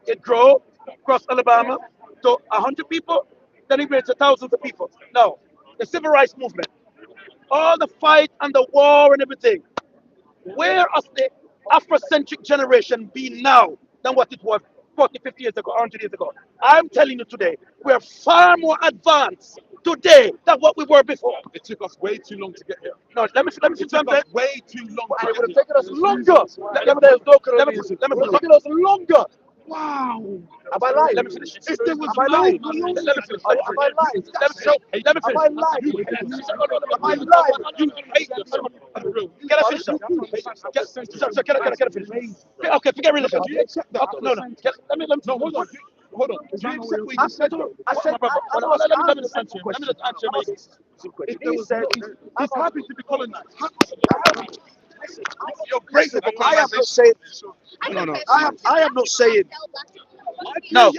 It grew, across Alabama to 100 people, then it went to thousands of people. Now, the civil rights movement, all the fight and the war and everything, where has the Afrocentric generation be now than what it was 40, 50 years ago, 100 years ago? I'm telling you today, we're far more advanced today than what we were before. It took us way too long to get here. No, let me see It took something. us way too long to It get would here. have taken us longer. Let me Taken us longer. Wow. Am I lying? Let me finish. If there was Am I lying? Let me finish. Am I lying? Let me finish. Let me Am finish. I lying? Am I lying? You hate yourself. Can I finish? So can I finish? Okay, forget religion. Do you accept that? No. Let me. No, hold on. Hold on. Do you accept what you I just said? said, Let me just answer him. Let me just answer him. If there he was said, he's happy to be colonized. You're grateful for I am colonization. not saying, No. I am not saying, No.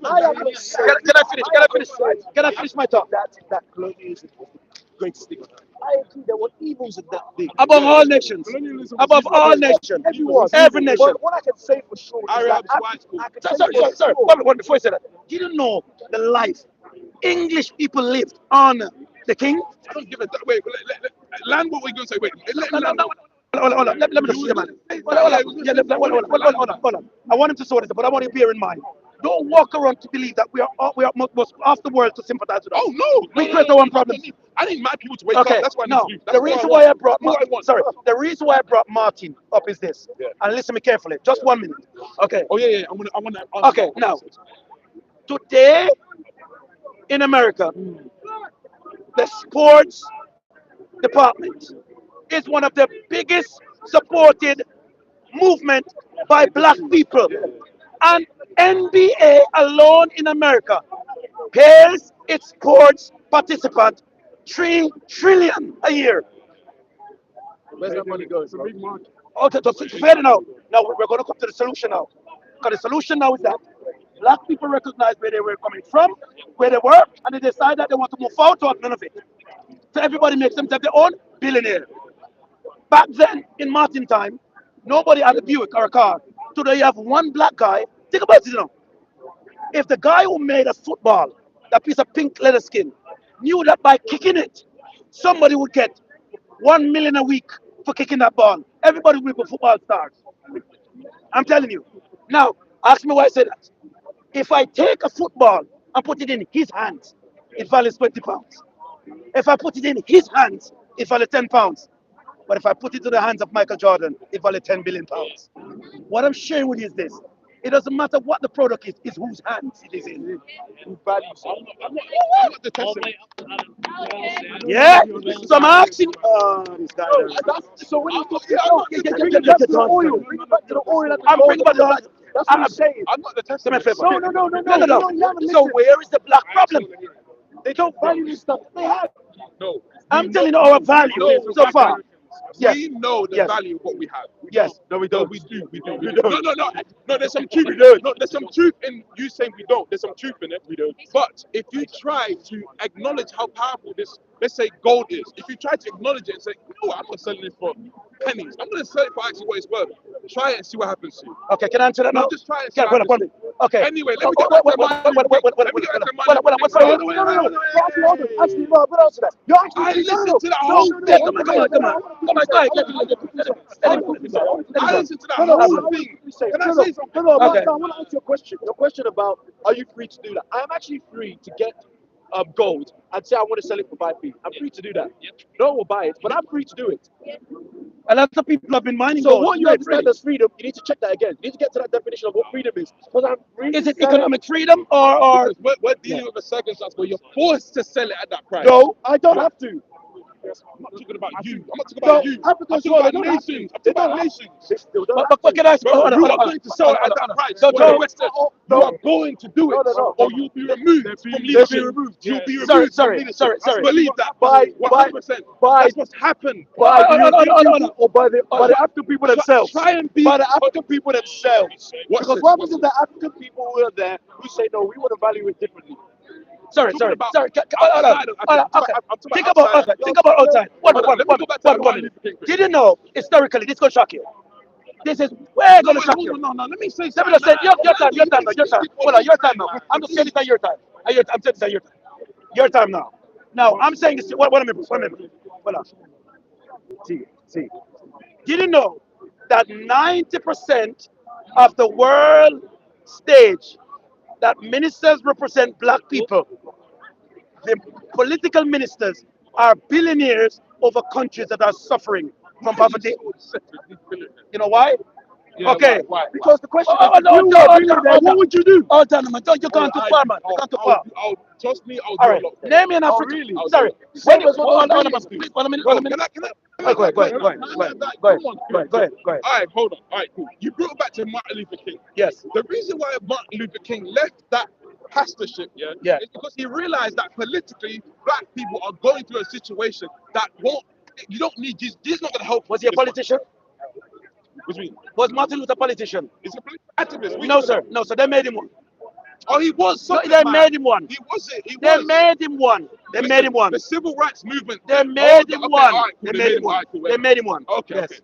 I am not saying Can I finish my talk? that colonialism was the greatest thing. I agree there were evils in that thing. Above all nations. Above all nations. Every nation. But what I can say for sure is Arabs, that whites, I can say for Sorry. sure, One before I say that. Do you know the life English people lived on the king? I don't give a damn. Wait, land what we're going to say. Wait, let land. Hold on. Let me just say, man. Hold on. I want him to sort this, but I want you to bear in mind. Don't walk around to believe that we are most of the world to sympathize with us. Oh no, We create our own problems. I need mad people to wake up. Okay, That's what I now need to do. the reason why I brought the reason why I brought Martin up is this, and listen me carefully. Just 1 minute. Okay. Oh yeah. I'm gonna. Okay. Now, today in America, the sports department is one of the biggest supported movement by black people. And NBA alone in America pays its sports participant 3 trillion a year. where's that money going? Oh, it's fair now. Now we're going to come to the solution now. Because the solution now is that black people recognize where they were coming from, where they were, and they decide that they want to move forward to have none of it. So everybody makes themselves their own billionaire. Back then, in Martin time, nobody had a Buick or a car. Today you have one black guy. Think about it now. If the guy who made a football, that piece of pink leather skin, knew that by kicking it, somebody would get 1 million a week for kicking that ball, everybody will be football stars. I'm telling you. Now, ask me why I say that. If I take a football and put it in his hands, it values 20 pounds. If I put it in his hands, it values 10 pounds. But if I put it in the hands of Michael Jordan, it values 10 billion pounds. What I'm sharing with you is this. It doesn't matter what the product is, it's whose hands it is in. Who values it? I'm not detesting. Yeah? So I'm asking. So when you talk I'm not bring it back to the oil, bring it back to the oil. I'm bringing back the. That's what I'm saying. I'm not detesting. Do me a favor. No. You haven't So listened. where is the black problem? They don't value this stuff. They have. No. I'm telling you our value so far. Yes. We know the Yes. value of what we have. Yes. No, we No, don't. we do. We do. We don't. No, there's some truth. No, there's some truth in you saying we don't. There's some truth in it. We don't. But if you try to acknowledge how powerful this, let's say, gold is, if you try to acknowledge it and say, you know what, I'm not selling it for pennies. I'm going to sell it for actually what it's worth. Try it and see what happens to you. Okay, can I answer that now? No, just try it. Yeah, hold on. Okay. Anyway, let me get back to Actually, no, but answer that. You're actually I listened to that whole thing. Yeah, come on. Go ahead. I listened to that whole thing. Can I say something? No, Okay. I want to answer your question. Your question about are you free to do that? I am actually free to get gold and say I want to sell it for 5p. I'm free to do that. No one will buy it, but I'm free to do it. A lot of people have been mining So gold. what you understand as freedom, you need to check that again. You need to get to that definition of what freedom is. Because I'm free. Is it economic freedom or Because we're dealing with a circumstance where you're forced to sell it at that price. No, I don't have to. I'm not talking about you. I'm not talking about you. I'm Africans talking about don't have to. nations. I'm talking about nations. They still don't have but can I ask? Bro, Hold on, you hold are on. going to sell it at that price. Don't You're do it. Western. You are going to do it, No. or you'll be removed from They'll leadership. be removed. You'll be removed Sorry, from sorry, leadership. sorry, sorry. I believe that. By 100%. by That's what's happened. by Hold on, hold on. or by the African people themselves. Try and be. By the African people themselves. Watch Because this, what watch happens if the African people who are there who say no, we want to value it differently. Sorry. Hold on. Okay. Think about about outside. One Hold on, let me go back to minute. Martin Luther King. Did you know historically this gonna shock you? This is we're gonna shock hold you. on, no, let me say Let me something. just say your time, your time now, your time. Hold on, your time now. I'm just saying this at your time. I'm saying this at your time. Your time now. Now I'm saying this. What a minute. Hold on. See. Did you know that 90% of the world stage that ministers represent black people, the political ministers are billionaires over countries that are suffering from poverty? You know why? Yeah, Okay. why? Because the question Oh, is, if no, you no, were billionaire, what would you do? Hold on, man. You're going too far, man. You're going too far. Trust me, I'll All do right. a lot. Name me an Oh, African. really? Sorry. Same When, as what hold those on, billionaires do. please, one minute. Oh, One minute. can I Go ahead. Go ahead. All right, cool. You brought it back to Martin Luther King. Yes. The reason why Martin Luther King left that pastorship, Yeah. is because he realized that politically, black people are going through a situation that won't. You don't need Jesus. Jesus is not going to help. Was he a politician? What do you mean? Was Martin Luther a politician? He's a political activist. No, sir. No, sir. They made him one. Oh, he was No, something. they man. made him one. He wasn't. He They was. made him one. They Listen, made him one. The civil rights movement. They made him one. All right, cool. They made him one. All right, cool. They made him one. Okay, Yes. okay.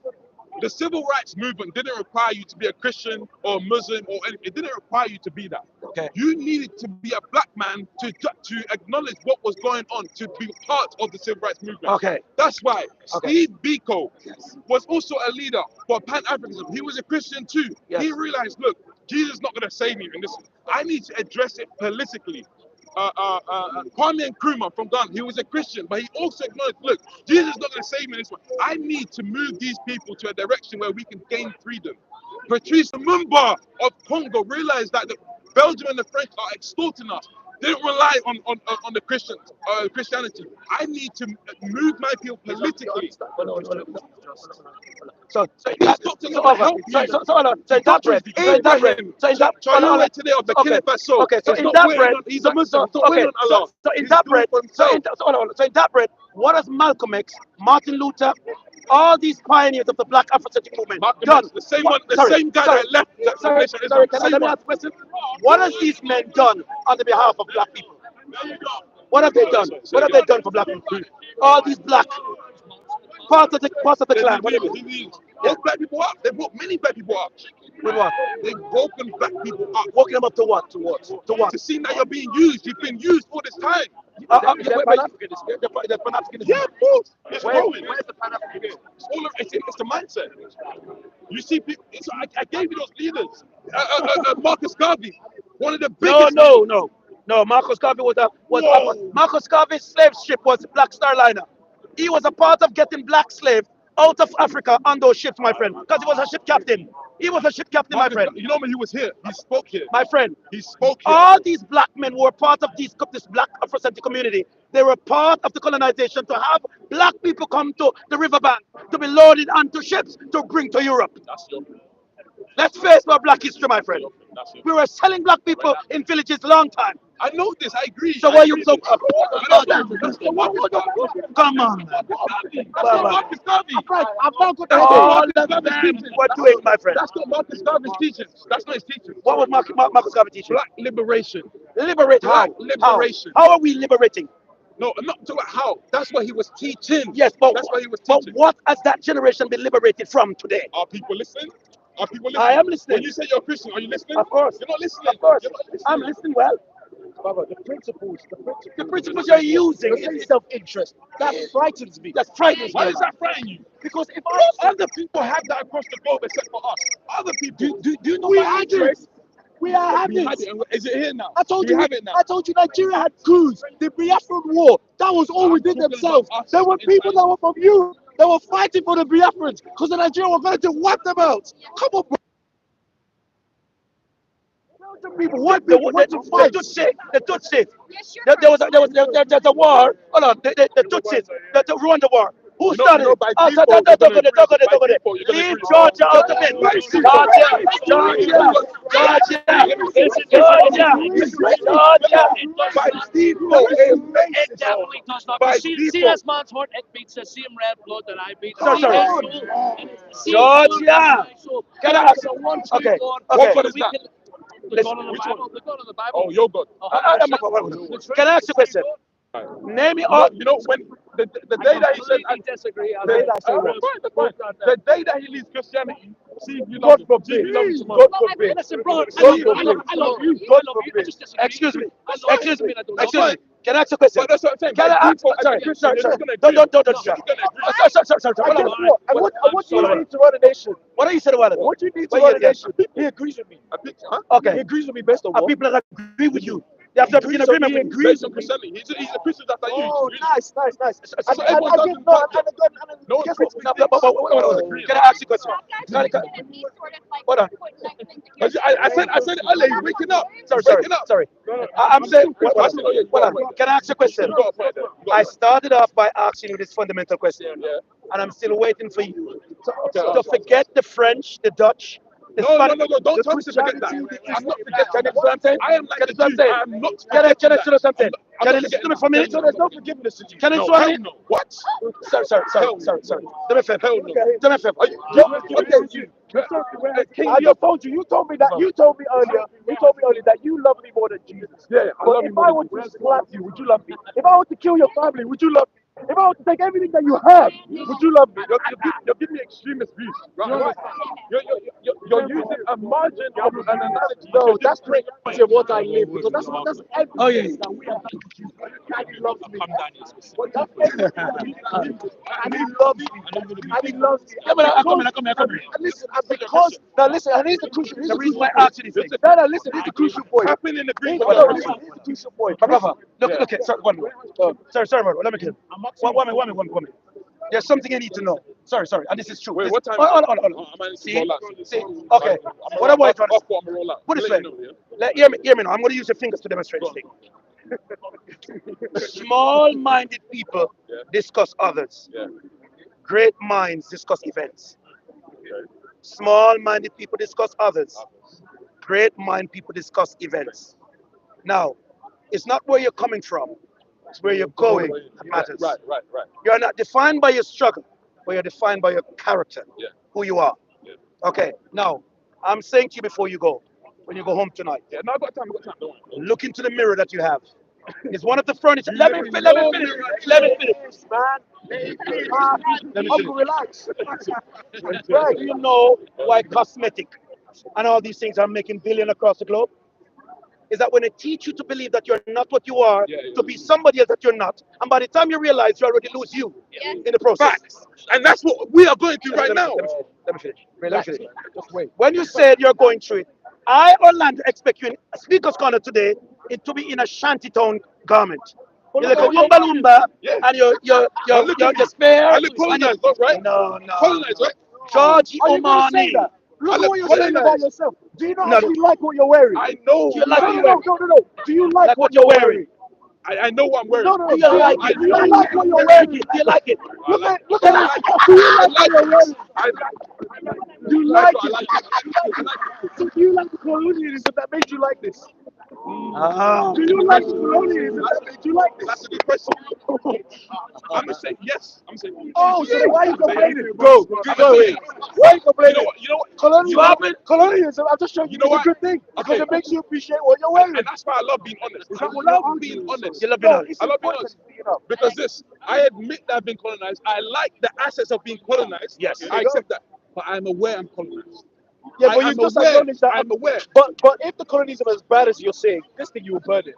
The civil rights movement didn't require you to be a Christian or Muslim or anything. It didn't require you to be that. Okay. You needed to be a black man to acknowledge what was going on, to be part of the civil rights movement. Okay. That's why Okay. Steve Biko was also a leader for Pan-Africanism. He was a Christian too. Yes. He realized, look, Jesus is not going to save me in this. I need to address it politically. Kwame Nkrumah from Ghana, he was a Christian, but he also acknowledged, look, Jesus is not going to save me in this one. I need to move these people to a direction where we can gain freedom. Patrice Lumumba of Congo realized that the Belgium and the French are extorting us. They don't rely on the Christians, Christianity. I need to move my people politically. So in that bread, what does Malcolm X, Martin Luther, all these pioneers of the Black Afrocentric movement done? The same guy that left the nation. Let me ask a question. What has these men done on the behalf of black people? What have they done? What have they done for black people? All these black parts of the clan. Those black people up. They brought many black people up. With what? They've woken black people up. Woken them up to what? To what? To what? To see that you're being used. You've been used all this time. They're Pan-Africanism. Yeah, of course. It's growing. Where's the Pan-Africanism? It's the mindset. You see, people, I gave you those leaders. Marcus Garvey, one of the biggest. No. Marcus Garvey Marcus Garvey's slave ship was Black Star Liner. He was a part of getting black slaves out of Africa on those ships, my friend, because he was a ship captain. He was a ship captain, my friend. You know when he was here, he spoke here. My friend, he spoke here. All these black men were part of this black Afrocentric community. They were part of the colonization to have black people come to the riverbank to be loaded onto ships to bring to Europe. Let's face our black history, my friend. We were selling black people in villages long time. I know this. I agree. So why you so? Come on, man. I've not got all of them were doing, my friend. That's not Marcus Garvey's teachings. That's not his teachings. What was Marcus Garvey teaching? Black liberation. Liberate how? Liberation. How are we liberating? No, I'm not talking about how. That's what he was teaching. Yes, but that's what he was teaching. But what has that generation been liberated from today? Are people listening? Are people listening? I am listening. When you say you're a Christian, are you listening? Of course. You're not listening. Of course. You're not listening. I'm listening well. The principles you're using is self-interest. That frightens me. That frightens me. Why does that frighten you? Because if other people have that across the globe except for us, other people do you know we had it. We had it. Is it here now? I told you. Have it now. I told you Nigeria had coups. The Biafran War. That was all within themselves. There were people that were from Europe. They were fighting for the Biafrans because the Nigerians were going to wipe them out. Come on, bro. People, white people want to fight. The Tutsis. There's a war. Hold on, the Tutsis, the Rwanda war. Who started it? Leave Georgia out of it. Georgia. By default, It definitely does not. See this man's heart, it beats the same red blood that I beat. Georgia. Can I ask? Okay. What is that? The God of the Bible. Oh, your God. Can I ask you a question? Name me all. You know when the day that he said disagree. the day that he leaves Christianity, See if you God love him. See if forbid. you love him tomorrow. God forbid. Listen, bro, God I love you. forbid. I love you. God I love you. I forbid. just disagree. Excuse me. I love Excuse you. me. I don't Excuse know. me. Can I ask a question? But that's what I'm saying. Can By I ask? default, as a Sorry, Christian, sorry, you're sorry. just gonna agree. Don't You're distract. gonna agree. Sorry. And Hold guess on. what? And what you need to run a nation? What are you saying about it? What you need to Well, run a yeah. nation? He agrees with me. Huh? He Okay. agrees with me based on Are what? people that agree with you? They have to be in agreement with you. Based on Christianity. He's a Christian that I Oh, use. nice. So And everyone I does give in no, practice. and No one guess puts what? me Hold on. Can I ask you a question? That guy's and he's sort of like Hold on. putting like vindication. I said earlier, he's waking up. Sorry. I'm saying, hold on. Can I ask you a question? I started off by asking you this fundamental question, and I'm still waiting for you to forget the French, the Dutch, the Spanish. No. Don't tell me to forget that. I'm not forgetting What I'm saying? I am like the Jews. I am not Can I forgetting tell you something? I'm Can not you listen to me forgetting for a minute? So there's no forgiveness to you. Can you No, show hell me? no. What? Sorry. Do me a favor. Hell no. Do me a favor. I just told you. You told me earlier. You told me earlier that you love me more than Jesus. Yeah, I But love if you more I than were Jesus. to slap you, would you love me? If I were to kill your family, would you love me? If I were to take everything that you have, would you love me? You're giving me extremist views. Right? You're using a margin of an analogy. No, that's great. What I live because that's everything Oh, yeah. that we have. And he loves me. Come down here, specific. That's everything that he lives. And he loves me. And he loves me. Yeah, but I come here. And listen, and because now listen, and here's the crucial. Here's The the reason crucial why I point. asked you this thing. No, listen. Here's the crucial point. Happen in the Greek. Here's the crucial point. My brother, look, sorry, one minute. Sorry, brother, let me kill. One minute. There's something you need to know. Sorry, and this is true. Wait, what time? Hold on. I might need to roll out. See, okay. What I'm going to Off what I'm roll out. put it this Let way. you know, yeah? Hear me now. I'm going to use your fingers to demonstrate this thing. Small-minded people discuss others. Yeah. Great minds discuss events. Small-minded people discuss others. Great-minded people discuss events. Now, it's not where you're coming from. It's where you're going that matters. Right. You're not defined by your struggle, but you're defined by your character, who you are. Yeah. Okay, now, I'm saying to you before you go, when you go home tonight, Yeah, no, I got time. Don't worry. look into the mirror that you have. It's one of the furniture. Let me finish. Uncle, relax. Right. Do you know why cosmetic and all these things are making billions across the globe? Is that when they teach you to believe that you're not what you are, to be somebody else that you're not, and by the time you realize you already lose you in the process. Facts. And that's what we are going through right now. Let me finish. Just wait. When you said you're going through it, I, Orlando, expect you in Speaker's Corner today it to be in a shantytown garment. You're like a Umba Lumba, and you're spare. I look colonized, right? No. Colonized, right? Georgie Are you going to say Omani. that? Look at what you're saying about yourself. Do you not actually like what you're wearing? I know. Do you like No. Do you like what you're wearing? I know what I'm wearing. No. Do you like it? Do you like what you're wearing? Do you like it? Look at it. Do you like what you're wearing? Do you like it? So do you like the colonialism that made you like this? Do you like the colonialism that made you like this? That's a good question. I'm gonna say yes. Oh, so then why are you complaining? Go. Why are you complaining? You know what? Colonialism, I'm just showing you it's a good thing because it makes you appreciate what you're wearing. And that's why I love being honest. I love being honest. You love being honest. I love being honest. Because I admit that I've been colonized. I like the assets of being colonized. Yes. I accept that. But I'm aware I'm colonized. Yeah, but you just acknowledge that. I'm aware. But if the colonialism is as bad as you're saying, this thing you will burn it.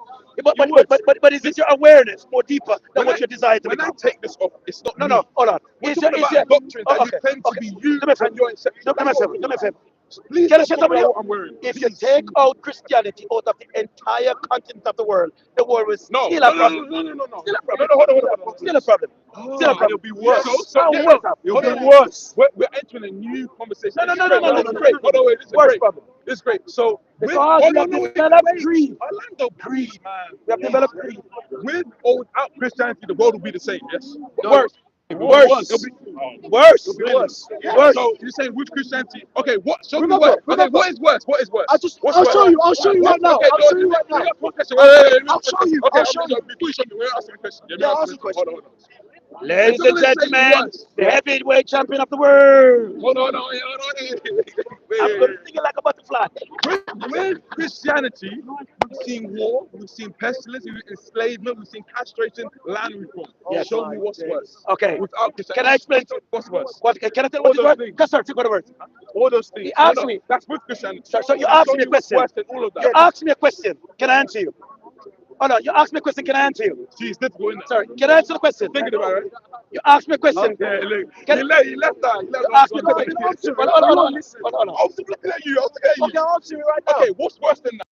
But is it your awareness more deeper than what you desire to When I become? take this off, it's not No, hold on. We're talking about doctrine that you claim to be you and your inception. Do me a favor. Please Can I don't say talk something? about what I'm wearing. If you take out Christianity out of the entire continent of the world will still a problem. No. Still a problem. Hold on. Still a problem. Still a problem. It'll be worse. It'll be worse. We're entering a new conversation. No. This is great. Hold on, wait. This is great. So, Because we have developed greed. Orlando, greed, man. We have developed greed. With or without Christianity, the world will be the same, yes? Worse. Worse. Worse. So you're saying with Christianity? Okay, what? Show me what? Okay, what is worse? I'll show you. I'll show you right now. I'll show you right now. I'll show you. Okay, before you show me, we're asking a question. Yeah, ask the question. Hold on. Ladies It's and not gonna say gentlemen, worse. the heavyweight champion of the world. Hold on. I'm going to think it like a butterfly. With Christianity, we've seen war, we've seen pestilence, we've seen enslavement, we've seen castration, land reform. Yes. Show me what's worse. Okay. Without Christianity, Can I explain? what's worse? What, can I tell All what is those worse? things. Because, sir, take the words. All those things. He asked me. That's with Christianity. So you Show asked me a what's question. worse than all of that. You asked me a question. Can I answer you? Oh no, you asked me a question. Can I answer you? See, it's difficult, isn't it? Sorry, can I answer the question? Thinking about it. You asked me a question. Yeah, look. Can- He left that. You asked me a question. Hold on. I was looking at you. I was looking at you. Okay, I'll answer it right now. Okay, what's worse than that?